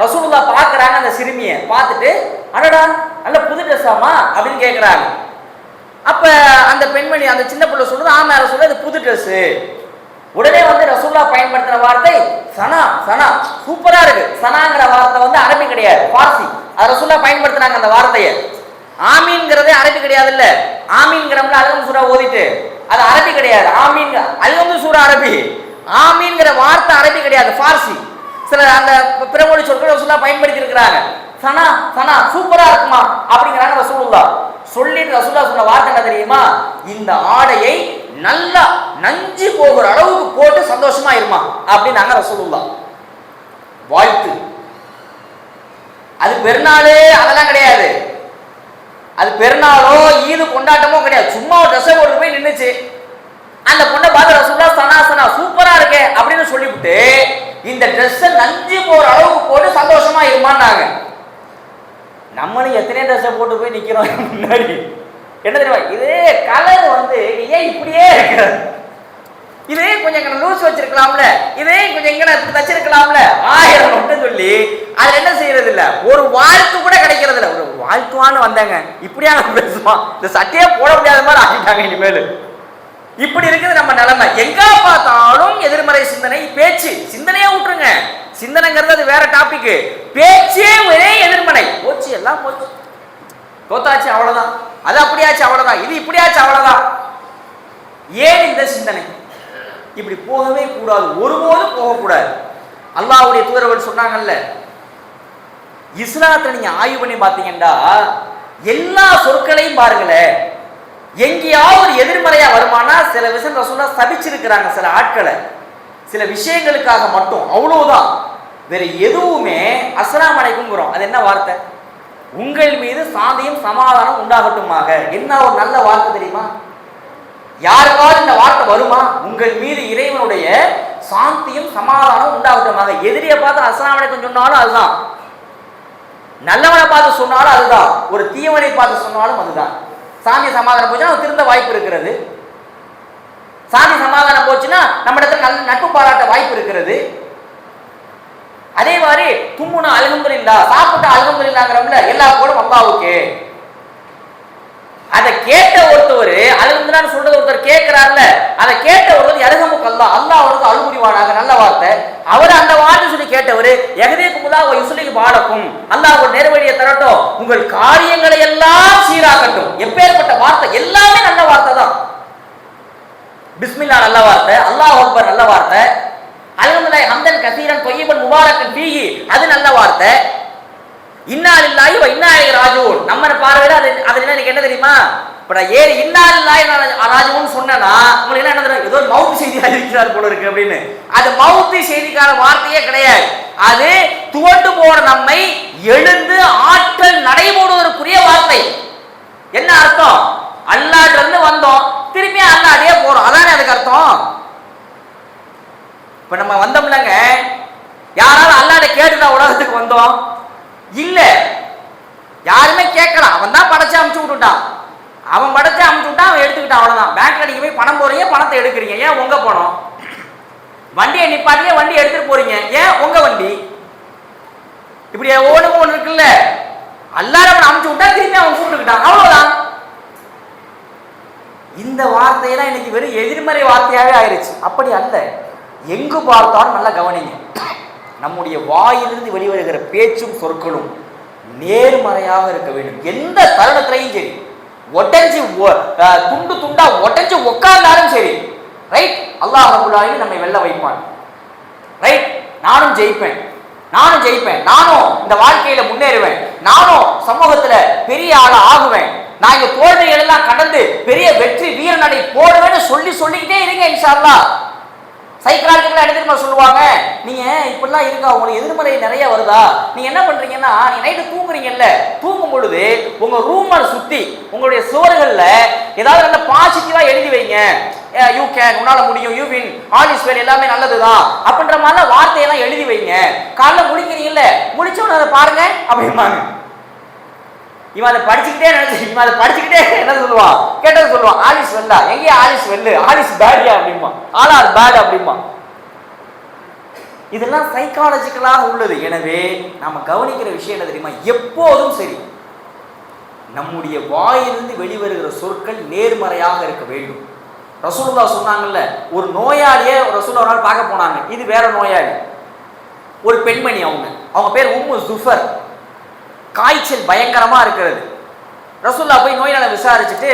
ரசூலுல்லாஹ் பார்க்கறாங்க, அந்த சிறுமியை பார்த்துட்டு, அடடா நல்ல புது ட்ரெஸ்ஸாமா அப்படின்னு கேட்குறாங்க. அப்ப அந்த பெண்மணி, அந்த சின்ன பிள்ளை சொல்றது, ஆமா ரசூலுல்லாஹ் இது புது ட்ரெஸ். உடனே ரசூலுல்லாஹ் பயன்படுத்தின வார்த்தை சனா. சனா சூப்பரா இருக்கு. சனாங்கிற வார்த்தை அரபி கிடையாது, பார்சி. அது ரசூலுல்லாஹ் பயன்படுத்தினாங்க அந்த வார்த்தையை. ஆமீன்ங்கிறதே அரபி கிடையாது. இல்ல, ஆமீன்ங்கிறோம்ல அல்ஹம்து சூரா ஓதிட்டு, அது அரபி கிடையாது. ஆமீன் அல்ஹம்து சூரா அரபி, ஆமீன்ங்கிற வார்த்தை அரபி கிடையாது, பார்சி. சில அந்த பிறமொழி சொற்கள் ரசூலுல்லாஹ் பயன்படுத்தி இருக்கிறாங்க. சனா சனா சூப்பரா இருக்குமா அப்படிங்கிறாங்க ரசூலுல்லாஹ். சொல்லிட்டு ரசூலுல்லாஹ் சொன்ன வார்த்தை என்ன தெரியுமா? இந்த ஆடையை நல்லா நஞ்சு போகிற அளவுக்கு போட்டு சந்தோஷமா இருமா அப்படின்னாங்க ரசூலுல்லாஹ். வாழ்த்து. அது பெருநாள் அதெல்லாம் கிடையாது. அது பெருநாளோ ஈது கொண்டாட்டமோ கிடையாது. சும்மா ஒரு ட்ரெஸ்ஸை போட்டு போய் நின்றுச்சு. அந்த பொண்ணை பார்த்து ரசூலுல்லாஹ் சனா சூப்பரா இருக்கே அப்படின்னு சொல்லிவிட்டு இந்த ட்ரெஸ்ஸை நஞ்சு போற அளவுக்கு போட்டு சந்தோஷமா இருமான்னாங்க. நம்மளும் எத்தனை ட்ரெஸ்ஸை போட்டு போய் நிக்கிறோம் முன்னாடி. என்ன தெரியுமா, இதே கலர் ஏன் இப்படியே இருக்கு, இதே கொஞ்சம் லூஸ் வச்சிருக்கலாம்ல, இதே கொஞ்சம் எங்க தச்சிருக்கலாம்ல, 1000 மட்டும் சொல்லி அது என்ன செய்யறது இல்ல, ஒரு வாழ்த்து கூட கிடைக்கிறது இல்ல. ஒரு வாழ்த்துவான்னு வந்தாங்க, இப்படியா பேசுமா, இந்த சட்டையே போட முடியாத மாதிரி ஆகிட்டாங்க. இனிமேல் இப்படி இருக்குது நம்ம நிலைமை. எங்க பார்த்தாலும் எதிர்மறை சிந்தனை, பேச்சு. சிந்தனையே விட்டுருங்க, சிந்தனைங்கிறது அது வேற டாபிக். பேச்சே ஒரே எதிர்மறை. போச்சு, எல்லாம் போச்சு, தோத்தாச்சு அவ்வளவுதான், அது அப்படியாச்சு அவ்வளவுதான், இது இப்படியாச்சு அவ்வளவுதான். ஏன் இந்த சிந்தனை? இப்படி போகவே கூடாது, ஒருபோதும் போகக்கூடாது. அல்லாஹ்வுடைய தூதர்கள் சொன்னாங்கல்ல, இஸ்லாத்தை நீங்க ஆய்வு பண்ணி பார்த்தீங்கன்னா எல்லா சொற்களையும் பாருங்களேன், எங்கேயாவது எதிர்மறையா வருமானா சில விஷயம் ரசூலுல்லாஹ் சபிச்சிருக்கிறாங்க சில ஆட்களை, சில விஷயங்களுக்காக மட்டும், அவ்வளவுதான். வேற எதுவுமே அஸ்ஸலாமு அலைக்கும்ங்கிறோம், அது என்ன வார்த்தை? உங்கள் மீது சாந்தியும் சமாதானம் உண்டாகட்டுமாக. என்ன ஒரு நல்ல வார்த்தை தெரியுமா? யாருக்காவது இந்த வார்த்தை வருமா? உங்கள் மீது இறைவனுடைய சாந்தியும் சமாதானம் உண்டாகட்டுமாக. எதிரியை பார்த்து அஸ்ஸலாமு அலைக்கும் சொன்னாலும் அதுதான், நல்லவனை பார்த்து சொன்னாலும் அதுதான், ஒரு தீயவனை பார்த்து சொன்னாலும் அதுதான். சாந்தி சமாதானம் போச்சுன்னா திருந்த வாய்ப்பு இருக்கிறது. சாந்தி சமாதானம் போச்சுன்னா நம்ம இடத்துல நல்ல நட்பு பாராட்ட வாய்ப்பு இருக்கிறது. அதே மாதிரி தும்முனா அல்ஹம்துலில்லாஹ், சாப்பிட்டா அல்ஹம்துலில்லாஹ்ங்கறோம்ல, எல்லா புகழும் அல்லாஹ்வுக்கே. அதை கேட்ட ஒருத்தவர் அல்ஹம்துலில்லாஹ்னு சொல்றது ஒருத்தர் கேட்கிறார்ல, அதை கேட்ட ஒருத்தர் யர்ஹமுக அல்லாஹ், அல்லாஹ் அவருக்கு அருள்புரிவானாக, நல்ல வார்த்தை. அவர் அந்த வார்த்தை சொல்லி கேட்டவர் யஹ்தீகுமுல்லாஹ் வ யுஸ்லிஹு பாலக்கும், அல்லாஹ் ஒரு நேர்வழியை தரட்டும், உங்கள் காரியங்களை எல்லாம் சீராகட்டும். எப்பேற்பட்ட வார்த்தை, எல்லாமே நல்ல வார்த்தை தான். பிஸ்மில்லாஹ் நல்ல வார்த்தை, அல்லாஹ் அக்பர் நல்ல வார்த்தை, அல்ஹம்துலில்லாஹ் ஹம்தன் கஸீரன் தொய்யிபன் முபாரக்கன் ஃபீஹி அது நல்ல வார்த்தை. இன்னா லில்லாஹி வ இன்னா இலைஹி ராஜிஊன் நம்ம பார்வையில அது என்ன தெரியுமா? இப்ப நான் ஏறி இன்னா லில்லாஹி ராஜிஊன் சொன்னேன்னா உங்களுக்கு என்ன தெரியும், ஏதோ மவுத் செய்தி அறிவிக்கிறார் போல இருக்கு அப்படின்னு. அது மவுத் செய்திக்கான வார்த்தையே கிடையாது. அது துவண்டு போன நம்மை எழுந்து ஆற்றல் நடைபோடுவதற்குரிய வார்த்தை. என்ன அர்த்தம்? அல்லாஹ்ட்ட இருந்து வந்தோம், திருப்பி அல்லாஹ்ட்டே போறோம், அதானே அதுக்கு அர்த்தம். இப்ப நம்ம வந்தோம்லங்க, யாராலும் அல்லாஹ்ட்ட கேட்டுதான் உலகத்துக்கு வந்தோம்? இல்ல, யாருமே கேட்கலாம். அவன் தான் படைச்சு அமுச்சு விட்டுட்டான், அவன் படைச்சு அமுச்சு விட்டான், அவன் எடுத்துக்கிட்டான், அவ்வளவுதான். பேங்க்ல நீங்க போய் பணம் போறீங்க, பணத்தை எடுக்கிறீங்க, ஏன் உங்க பணம்? வண்டியை நிப்பாட்டியே வண்டி எடுத்துட்டு போறீங்க, ஏன் உங்க வண்டி? இப்படி ஒண்ணு இருக்குல்ல, அல்லாஹ் அவன் அமுச்சு விட்டா திரும்பி அவன் கூப்பிட்டுக்கிட்டான், அவ்வளவுதான். இந்த வார்த்தையெல்லாம் இன்னைக்கு வெறும் எதிர்மறை வார்த்தையாவே ஆயிருச்சு. அப்படி அல்ல, எங்கு பார்த்தாலும் நல்லா கவனிங்க, நம்முடைய வாயிலிருந்து வெளிவருகிற பேச்சும் சொற்களும் நேர்மறையாக இருக்க வேண்டும். எந்த தருணத்திலையும் சரி, ஒட்டஞ்சு துண்டு துண்டா ஒட்டஞ்சு உட்கார்ந்தாலும் சரி, ரைட், அல்லாஹ் ரப்பல் ஆலமீன் நம்மை வெல்ல வைப்பான். ரைட், நானும் ஜெயிப்பேன், நானும் இந்த வாழ்க்கையில முன்னேறுவேன், நானும் சமூகத்துல பெரிய ஆளா ஆகுவேன், நான் இந்த தோல்விகள் எல்லாம் கடந்து பெரிய வெற்றி வீரநடை போடுவேன்னு சொல்லிக்கிட்டே இருங்க இன்ஷா அல்லாஹ். சைக்காலஜிக்கலா எடுத்துமா சொல்லுவாங்க, நீங்க இப்படிலாம் இருக்கா, உங்களுக்கு எதிர்மறை நிறைய வருதா, நீங்க என்ன பண்றீங்கன்னா, நீங்க நைட்டு தூங்குறீங்கல்ல, தூங்கும் பொழுது உங்க ரூமை சுத்தி உங்களுடைய சுவர்கள்ல ஏதாவது நல்ல பாசிட்டிவா எழுதி வைங்க. யூ கேன், உன்னால முடியும், you win, all is well, எல்லாமே நல்லதுதான் அப்படின்ற மாதிரி வார்த்தையெல்லாம் எழுதி வைங்க. காலைல முழிக்கிறீங்கல்ல, முழிச்சவன அதை பாருங்க அப்படிம்பாங்க. இவன் அதை படிச்சுக்கிட்டே என்ன சொல்லுவான், கேட்டது சொல்லுவான், ஆலிஸ் வெல்லா, எங்கேயா ஆலிஸ் வெல்லு, ஆலிஸ் பேடியா அப்படிமா, ஆல் ஆர் பேட் அப்படிமா. இதெல்லாம் சைக்காலஜிக்கலாக உள்ளது. எனவே நாம கவனிக்கிற விஷயம் என்ன தெரியுமா, எப்போதும் சரி நம்முடைய வாயிலிருந்து வெளிவருகிற சொற்கள் நேர்மறையாக இருக்க வேண்டும். ரசூலுல்லாஹ் சொன்னாங்கல்ல, ஒரு நோயாளியை ரசூலுல்லாஹ் ஒரு நாள் பார்க்க போனாங்க. இது வேற நோயாளி, ஒரு பெண்மணி, அவங்க பேர் உம்மு ஜுஃபர். காய்ச்சல் பயங்கரமா இருக்கிறது. ரசூலுல்லாஹ் போய் நோயாளி விசாரிச்சுட்டு,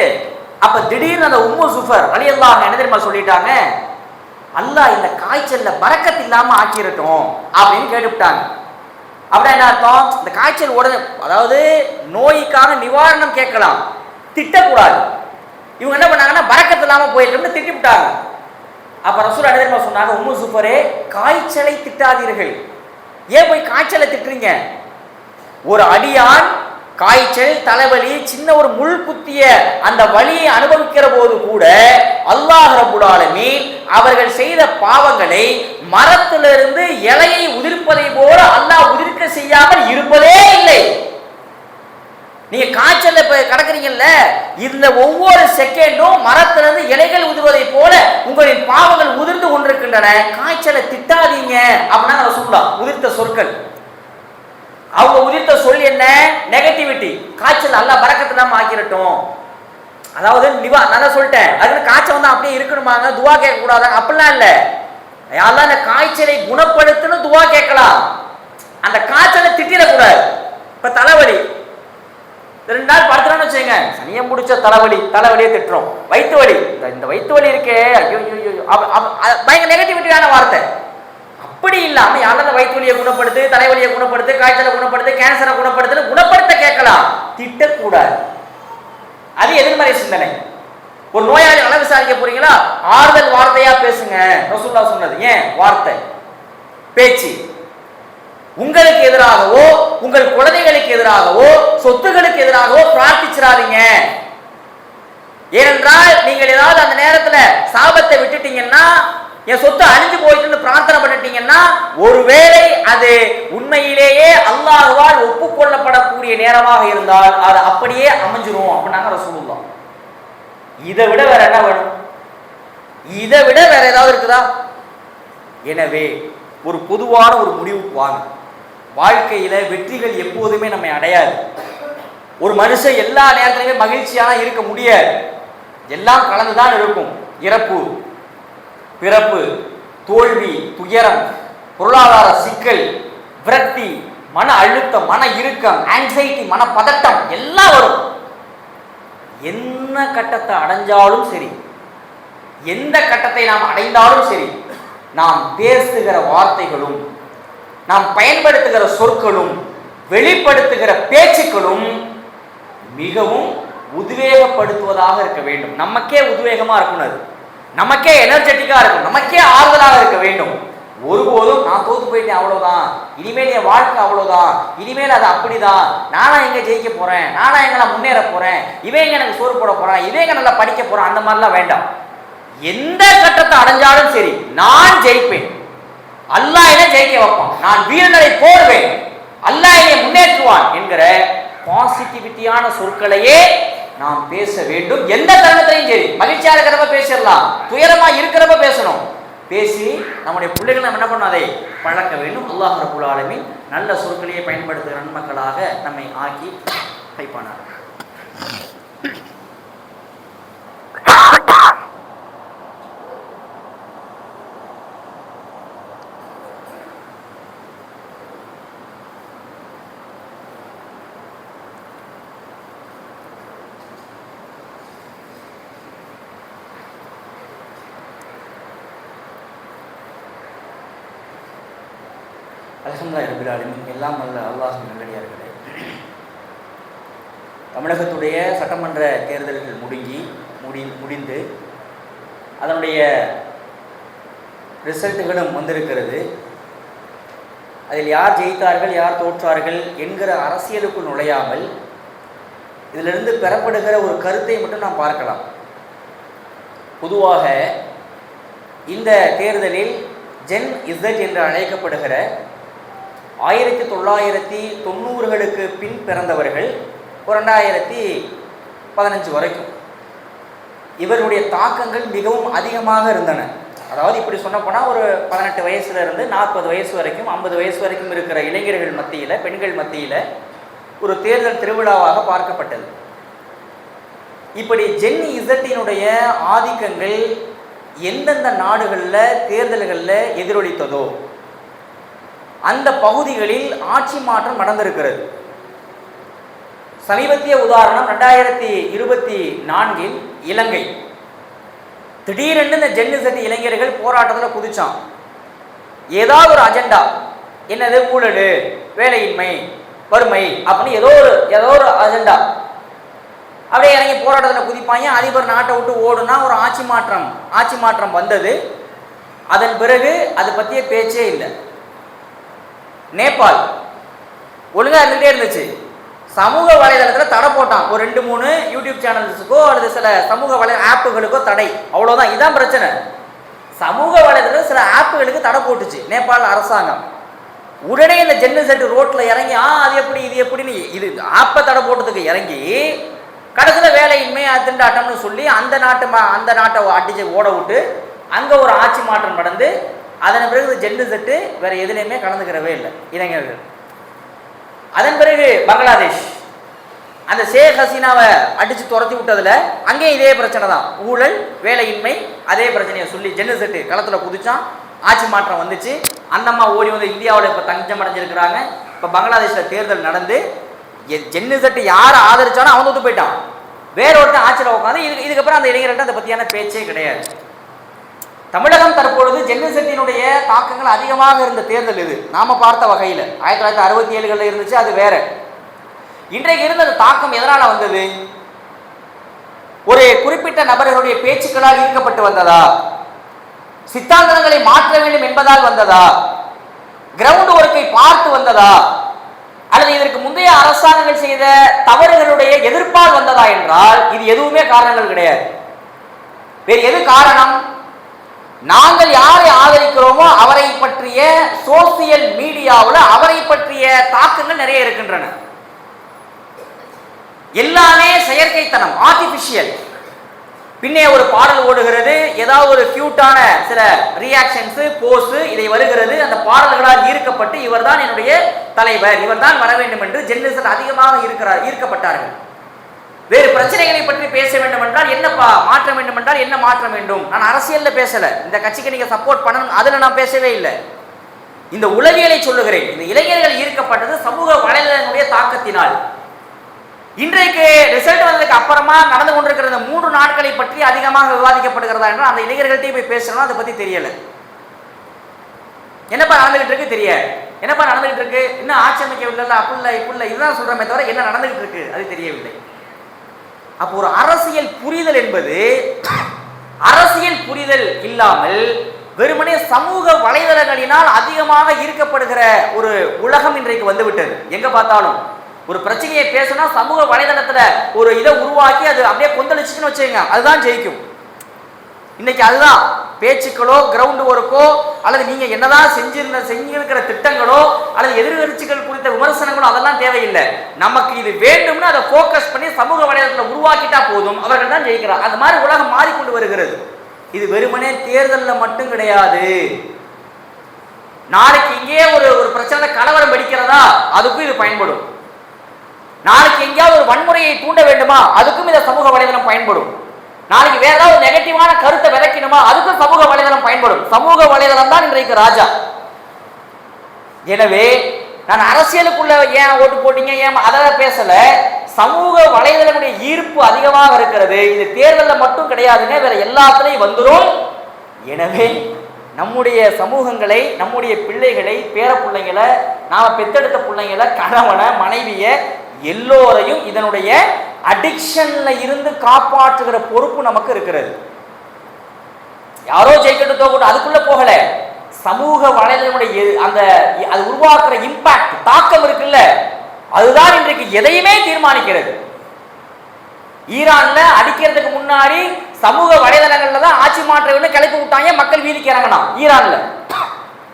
அப்ப திடீர்னு அந்த உம்மு ஜுஃபர் ரலியல்லாஹு என்ன தெரியுமா சொல்லிட்டாங்க, அல்லாஹ் இந்த காய்ச்சல்ல பரக்கத் இல்லாம ஆக்கிரட்டும் அப்படின்னு கேட்டுவிட்டாங்க. அப்படின்னா என்ன அர்த்தம்? இந்த காய்ச்சல் உடனே, அதாவது நோய்க்கான நிவாரணம் கேட்கலாம், திட்டக்கூடாது. இவங்க என்ன பண்ணாங்கன்னா பரக்கத் இல்லாம போயிட்டோம்னு திட்டிவிட்டாங்க. அப்ப ரசூல் என்ன தெரியுமா சொன்னாங்க, உம்மு ஜுஃபரே, காய்ச்சலை திட்டாதீர்கள். ஏன் போய் காய்ச்சலை திட்டுறீங்க? ஒரு அடியான் காய்ச்சல், தலைவலி, சின்ன ஒரு முள் குத்திய அந்த வலியை அனுபவிக்கிற போது கூட அல்லாஹ் ரப்பல் ஆலமீன் அவர்கள் செய்த பாவங்களை மரத்திலிருந்து இலையை உதிர்ப்பதை போல அல்லாஹ் உதிர்க்க செய்யாமல் இருப்பதே இல்லை. நீங்க காய்ச்சல்ல கடக்குறீங்கல்ல, இந்த ஒவ்வொரு செகண்டும் மரத்திலிருந்து இலைகள் உதிர்வதை போல உங்களின் பாவங்கள் உதிர்ந்து கொண்டிருக்கின்றன. காய்ச்சலை திட்டாதீங்க அப்படின்னா சொல்லலாம். உதிர்த்த சொற்கள், அவங்க உதிர்த்த சொல் என்ன? நெகட்டிவிட்டி. காய்ச்சல் அல்லாஹ் பரக்கத்து இல்லாம ஆக்கிரட்டும். அதாவது நான் சொல்லிட்டேன், அதுக்கு காய்ச்சல் வந்து அப்படியே இருக்கணுமாங்க, துவா கேட்க கூடாதாங்க அப்படிலாம் இல்ல. அல்லாஹ் அந்த காய்ச்சலை குணப்படுத்தணும் துவா கேட்கலாம், அந்த காய்ச்சலை திட்டிடக்கூடாது. இப்ப தலைவலி 2 நாள் படுத்துறோம்னு வச்சுங்க, சனியை முடிச்ச தலைவலியை திட்டுறோம். வயிற்று வலி, இந்த வயிற்று வலி இருக்கே, ஐயோ பயங்கர நெகட்டிவிட்டியான வார்த்தை. அப்படி இல்லாம யாரும் வயிற்று வலியை குணப்படுத்து, தலைவலியை குணப்படுத்து, காய்ச்சலை குணப்படுத்து, கேன்சரை குணப்படுத்த கேட்கலாம், திட்டக்கூடாது. அது எதிர்மறை சிந்தனை. ஒரு நோயாளி நல விசாரிக்க போறீங்களா, ஆறுதல் வார்த்தையா பேசுங்க. ரசூலுல்லாஹ் சொன்னது. ஏன் வார்த்தை பேச்சு உங்களுக்கு எதிராகவோ உங்கள் குழந்தைகளுக்கு எதிராகவோ சொத்துகளுக்கு எதிராகவோ பிரார்த்திச்சிடாதீங்க. ஏனென்றால் நீங்கள் ஏதாவது அந்த நேரத்துல சாபத்தை விட்டுட்டீங்கன்னா, என் சொத்து அழிஞ்சு போயிட்டு பிரார்த்தனை பண்ணிட்டீங்கன்னா, ஒருவேளை அது உண்மையிலேயே அல்லாஹ்வால் ஒப்புக்கொள்ளப்படக்கூடிய நேரமாக இருந்தால் அது அப்படியே அமைஞ்சிரும் அப்படின்னாங்க ரசூலுல்லாஹ். இதை விட வேற என்ன வேணும்? இதை விட வேற ஏதாவது இருக்குதா? எனவே ஒரு பொதுவான ஒரு முடிவுக்கு வாங்க. வாழ்க்கையில வெற்றிகள் எப்போதுமே நம்மை அடையாது. ஒரு மனுஷன் எல்லா நேரத்திலுமே மகிழ்ச்சியான இருக்க முடியாது. எல்லாம் கலந்துதான் இருக்கும். இறப்பு, பிறப்பு, தோல்வி, துயரம், பொருளாதார சிக்கல், விரக்தி, மன அழுத்தம், மன இறுக்கம், ஆங்ஸைட்டி, மன பதட்டம் எல்லாம் வரும். என்ன கட்டத்தை அடைஞ்சாலும் சரி, எந்த கட்டத்தை நாம் அடைந்தாலும் சரி, நாம் பேசுகிற வார்த்தைகளும் நாம் பயன்படுத்துகிற சொற்களும் வெளிப்படுத்துகிற பேச்சுக்களும் மிகவும் உத்வேகப்படுத்துவதாக இருக்க வேண்டும். நமக்கே உத்வேகமா இருக்கணும், அது நமக்கே எனர்ஜெட்டிக்கா இருக்கும், நமக்கே ஆறுதலாக இருக்க வேண்டும். ஒருபோதும் நான் தோத்து போயிட்டேன் அவ்வளவுதான், இனிமேல் என் வாழ்க்கை அவ்வளவுதான், இனிமேல் அது அப்படிதான், நானா எங்க ஜெயிக்க போறேன், நானா எங்க நான் முன்னேற போறேன், இவங்க எனக்கு சோறு போட போறான், இவங்க நல்லா படிக்க போறான், அந்த மாதிரிலாம் வேண்டாம். எந்த கட்டத்தை அடைஞ்சாலும் சரி, நான் ஜெயிப்பேன், அல்லாஹ் என்னை ஜெயிக்க வைப்பான், நான் வீரர்களை போடுவேன், அல்லாஹ் என்னை முன்னேற்றுவான் என்கிற பாசிட்டிவிட்டியான சொற்களையே நாம் பேச வேண்டும். எந்த தருணத்திலையும் சரி, மகிழ்ச்சியா இருக்கிறப்ப பேசிடலாம், துயரமா இருக்கிறப்ப பேசணும். பேசி நம்முடைய பிள்ளைகளை நம்ம என்ன பண்ணணும், அதை பழக்க வேண்டும். அல்லாஹ் ரப்பல் ஆலமீன் நல்ல சொற்களையே பயன்படுத்துகிற நன்மக்களாக நம்மை ஆக்கி வைப்பானார். அல்ஹம்துலில்லாஹி ரப்பில் ஆலமீன். எல்லாம் அல்ல அல்லாஹ்வின் நல்லடியார்களே, தமிழகத்துடைய சட்டமன்ற தேர்தல்கள் முடிந்து அதனுடைய ரிசல்ட்டுகளும் வந்திருக்கிறது. அதில் யார் ஜெயித்தார்கள் யார் தோற்றார்கள் என்கிற அரசியலுக்குள் நுழையாமல் இதிலிருந்து பெறப்படுகிற ஒரு கருத்தை மட்டும் நாம் பார்க்கலாம். பொதுவாக இந்த தேர்தலில் ஜென் இசட் என்று அழைக்கப்படுகிற 1990களுக்கு பின் பிறந்தவர்கள் ஒரு 2015 வரைக்கும் இவர்களுடைய தாக்கங்கள் மிகவும் அதிகமாக இருந்தன. அதாவது இப்படி சொன்னப்போனால் ஒரு 18 வயசுலேருந்து 40 வயசு வரைக்கும் 50 வயசு வரைக்கும் இருக்கிற இளைஞர்கள் மத்தியில், பெண்கள் மத்தியில் ஒரு தேர்தல் திருவிழாவாக பார்க்கப்பட்டது. இப்படி ஜென் இசட்டினுடைய ஆதிக்கங்கள் எந்தெந்த நாடுகளில் தேர்தல்களில் எதிரொலித்ததோ அந்த பகுதிகளில் ஆட்சி மாற்றம் நடந்திருக்கிறது. சமீபத்திய உதாரணம் 2024 இலங்கை. திடீரென்று இந்த ஜென் இசட் இளைஞர்கள் போராட்டத்தில் குதிச்சான். ஏதாவது ஒரு அஜெண்டா, என்னது ஊழல், வேலையின்மை, வறுமை அப்படின்னு ஏதோ ஒரு அஜெண்டா அப்படியே இறங்கி போராட்டத்தில் குதிப்பாங்க. அதிபர் நாட்டை விட்டு ஓடுனா ஒரு ஆட்சி மாற்றம் வந்தது. அதன் பிறகு அதை பற்றிய பேச்சே இல்லை. நேபாள் ஒழுங்கா இருந்துகிட்டே இருந்துச்சு. சமூக வலைதளத்தில் தடை போட்டான். ஒரு 2-3 யூடியூப் சேனல்ஸுக்கோ அல்லது சில சமூக வலை ஆப்புகளுக்கோ தடை. அவ்வளோதான். இதுதான் பிரச்சனை. சமூக வலைதளத்தில் சில ஆப்புகளுக்கு தடை போட்டுச்சு நேபாள அரசாங்கம். உடனே இந்த ஜென்னிசெட் ரோட்டில் இறங்கி அது எப்படி இது எப்படின்னு இது ஆப்பை தடை போட்டதுக்கு இறங்கி கடைசியில் வேலையின்மை திண்டாட்டம்னு சொல்லி அந்த நாட்டை அடிச்சு ஓட விட்டு அங்கே ஒரு ஆட்சி மாற்றம் நடந்து அதன் பிறகு ஜென்னிசெட்டு வேற எதுலையுமே கலந்துக்கிறவே இல்லை இளைஞர்கள். அதன் பிறகு பங்களாதேஷ் அந்த ஷேக் ஹசீனாவை அடிச்சு துரத்தி விட்டதுல அங்கே இதே பிரச்சனை தான். ஊழல், வேலையின்மை, அதே பிரச்சனையை சொல்லி ஜென்னிசெட்டு களத்தில் குதிச்சான். ஆட்சி மாற்றம் வந்துச்சு. அந்த அம்மா ஓடி வந்து இந்தியாவில் இப்போ தஞ்சம் அடைஞ்சிருக்கிறாங்க. இப்போ பங்களாதேஷில் தேர்தல் நடந்து ஜென்னிசெட்டு யாரை ஆதரிச்சானோ அவன் தோத்து போயிட்டான். வேற ஒருத்தன் ஆட்சியில் உட்காந்து இதுக்கப்புறம் அந்த இளைஞர்கிட்ட அதை பற்றியான பேச்சே கிடையாது. தமிழகம் தற்பொழுது ஜென்னிசெட்டினுடைய தாக்கங்கள் அதிகமாக இருந்த தேர்தல் இது. நாம பார்த்த வகையில் 1967 இருந்துச்சு, அது வேற. இன்றைக்கு இருந்த தாக்கம் எதனால வந்தது? ஒரு குறிப்பிட்ட நபர்களுடைய பேச்சுக்களால் ஈர்க்கப்பட்டு வந்ததா? சித்தாந்தங்களை மாற்ற வேண்டும் என்பதால் வந்ததா? கிரவுண்ட் ஒர்க்கை பார்த்து வந்ததா? அல்லது இதற்கு முந்தைய அரசாங்கங்கள் செய்த தவறுகளுடைய எதிர்ப்பால் வந்ததா என்றால் இது எதுவுமே காரணங்கள் கிடையாது. வேறு எது காரணம்? நாங்கள் யாரை ஆதரிக்கிறோமோ அவரை பற்றிய சோசியல் மீடியாவில் அவரை பற்றிய தாக்கங்கள் நிறைய இருக்கின்றன. எல்லாமே செயற்கைத்தனம், ஆர்டிபிஷியல். பின்னே ஒரு பாடல் ஓடுகிறது, ஏதாவது ஒரு கியூட்டான சில ரியாக்ஷன்ஸ், போஸ் இதை வருகிறது. அந்த பாடல்களால் ஈர்க்கப்பட்டு இவர்தான் என்னுடைய தலைவர், இவர்தான் வர வேண்டும் என்று ஜென்னிசெட் அதிகமாக ஈர்க்கப்பட்டார்கள். வேறு பிரச்சனைகளை பற்றி பேச வேண்டும் என்றால் என்னப்பா மாற்ற வேண்டும் என்றால் என்ன மாற்ற வேண்டும்? நான் அரசியல்ல பேசல, இந்த கட்சிக்கு நீங்க சப்போர்ட் பண்ணணும் அதுல நான் பேசவே இல்லை. இந்த உளவியலை சொல்லுகிறேன். இந்த இளைஞர்கள் ஈர்க்கப்பட்டது சமூக வலைதளங்களுடைய தாக்கத்தினால். இன்றைக்கு ரிசல்ட் வந்ததுக்கு அப்புறமா நடந்து கொண்டிருக்கிற இந்த 3 நாட்களை பற்றி அதிகமாக விவாதிக்கப்படுகிறதா என்றால் அந்த இளைஞர்கள்ட்டே போய் பேசணும், அதை பத்தி தெரியல. என்னப்பா நடந்துகிட்டு இருக்கு தெரியாது. என்னப்பா நடந்துகிட்டு இருக்கு, இன்னும் ஆட்சி அமைக்கவில்லை, அப்படி இப்படி இதுதான் சொல்றமே தவிர என்ன நடந்துகிட்டு இருக்கு அது தெரியவில்லை. அப்போ ஒரு அரசியல் புரிதல் என்பது அரசியல் புரிதல் இல்லாமல் வெறுமனே சமூக வலைதளங்களினால் அதிகமாக ஈர்க்கப்படுகிற ஒரு உலகம் இன்றைக்கு வந்துவிட்டது. எங்க பார்த்தாலும் ஒரு பிரச்சனையை பேசினா சமூக வலைதளத்துல ஒரு இதை உருவாக்கி அது அப்படியே கொந்தளிச்சுன்னு வச்சுங்க, அதுதான் ஜெயிக்கும். இன்னைக்கு அதுதான் பேச்சுக்களோ கிரவுண்ட் ஒர்க்கோ அல்லது நீங்க என்னதான் செஞ்சிருக்கிற திட்டங்களோ அல்லது எதிர்கட்சிகள் குறித்த விமர்சனங்களோ அதெல்லாம் தேவையில்லை. நமக்கு இது வேண்டும்னு அதை போக்கஸ் பண்ணி சமூக வலைதளத்தில் உருவாக்கிட்டா போதும், அவர்கள் தான் ஜெயிக்கிறார். அந்த மாதிரி உலகம் மாறிக்கொண்டு வருகிறது. இது வெறுமனே தேர்தலில் மட்டும் கிடையாது. நாளைக்கு இங்கே ஒரு பிரச்சனை கலவரம் வெடிக்கிறதா, அதுக்கும் இது பயன்படும். நாளைக்கு எங்கேயாவது ஒரு வன்முறையை தூண்ட வேண்டுமா, அதுக்கும் இந்த சமூக வலைதளம் பயன்படும். நாளைக்கு வேற ஏதாவது நெகட்டிவான கருத்தை விதைக்கணுமா, அதுக்கும் சமூக வலைதளம் பயன்படும். சமூக வலைதளம் தான் இன்றைக்கு ராஜா. எனவே நான் அரசியலுக்குள்ள ஏன் ஓட்டு போட்டீங்க ஏன் அதை பேசல. சமூக வலைதளங்களுடைய ஈர்ப்பு அதிகமாக இருக்கிறது. இது தேர்தலில் மட்டும் கிடையாதுங்க, வேற எல்லாத்துலையும் வந்துடும். எனவே நம்முடைய சமூகங்களை, நம்முடைய பிள்ளைகளை, பேர பிள்ளைங்களை, நாம பெத்தெடுத்த பிள்ளைங்களை, கணவனை, மனைவியை எல்லோரையும் இதனுடைய அடிக்ஷன்ல இருந்து காப்பாற்றுகிற பொறுப்பு நமக்கு இருக்கிறது. யாரோ ஜெயிக்கட்டும் தோக்கட்டும் அதுக்குள்ள போகல. சமூக வலைதளங்களுடைய அந்த அது உருவாக்குற இம்பாக்ட், தாக்கம் இருக்குல்ல, அதுதான் இன்றைக்கு எதையுமே தீர்மானிக்கிறது. ஈரான்ல அடிக்கிறதுக்கு முன்னாடி சமூக வலைதளங்கள்ல தான் ஆட்சி மாற்றம் கிளப்பி விட்டாங்க, மக்கள் வீதிக்கு இறங்கினா ஈரான்ல.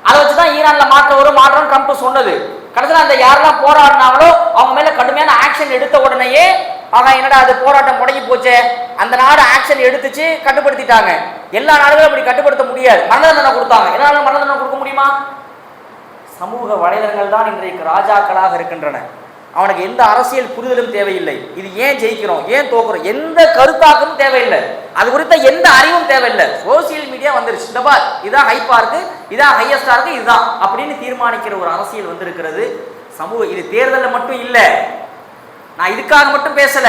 அதை வச்சுதான் ஈரான்ல மாற்றம் ட்ரம்ப் சொன்னது. கடைசியில் அந்த யாரெல்லாம் போராடினாங்களோ அவங்க மேல கடுமையான ஆக்ஷன் எடுத்த உடனேயே என்னடா அது போராட்டம் முடங்கி போச்சு, அந்த நாடு ஆக்ஷன் எடுத்துச்சு, கட்டுப்படுத்திட்டாங்க. எல்லா நாடுகளும் அப்படி கட்டுப்படுத்த முடியாது, மரண தண்டனை கொடுத்தாங்க. எல்லா நாடும் மரண தண்டனை கொடுக்க முடியுமா? சமூக வலைதளங்கள் தான் இன்றைக்கு ராஜாக்களாக இருக்கின்றன. அவனுக்கு எந்த அரசியல் புரிதலும் தேவையில்லை. இது ஏன் ஜெயிக்கிறோம் ஏன் தோக்குறோம் எந்த கருத்தாக்கமும் தேவையில்லை, அது குறித்த எந்த அறிவும் தேவையில்லை. சோசியல் மீடியா வந்துருச்சு, இந்த பார் இதான் ஹைப்பா இருக்கு, இதான் ஹையஸ்டா இருக்கு, இதுதான் அப்படின்னு தீர்மானிக்கிற ஒரு அரசியல் வந்திருக்கிறது. சமூக இது தேர்தலில் மட்டும் இல்லை, நான் இதுக்காக மட்டும் பேசல,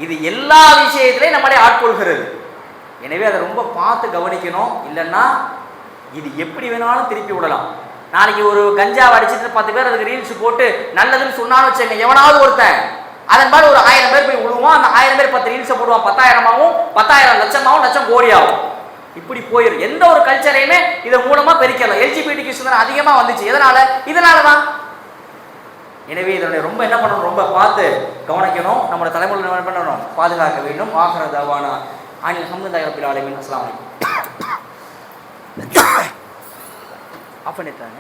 இது எல்லா விஷயத்திலையும் நம்மளே ஆட்கொள்கிறது. எனவே அதை ரொம்ப பார்த்து கவனிக்கணும். இல்லைன்னா இது எப்படி வேணாலும் திருப்பி விடலாம். நாளைக்கு ஒரு கஞ்சாவை அடிச்சுட்டு 10 பேர் அதுக்கு ரீல்ஸ் போட்டு நல்லதுன்னு சொன்னாலும் வச்சுங்க, எவனாவது ஒருத்தன் அதன் மாதிரி ஒரு 1000 பேர் போய் விழுவான். அந்த 1000 பேர் 10 ரீல்ஸை போடுவான், 10,000ஆகவும் 10,000 லட்சமாகவும் லட்சம் கோடியாகும். இப்படி போயிடும். எந்த ஒரு கல்ச்சரையுமே இதன் மூலமா பெருக்கலாம். எல்ஜிபிடி கிருஷ்ணன் அதிகமா வந்துச்சு. இதனால தான் எனவே இதனுடைய ரொம்ப என்ன பண்ணணும், ரொம்ப பார்த்து கவனிக்கணும். நம்மளோட தலைமுறை என்ன பண்ணணும், பாதுகாக்க வேண்டும். ஆகிற தவானா அனில் ஹம்துலில்லாஹி ரப்பில் ஆலமீன். அஸ்ஸலாமு அலைக்கும். ஆஃப் பண்ணிட்டாங்க.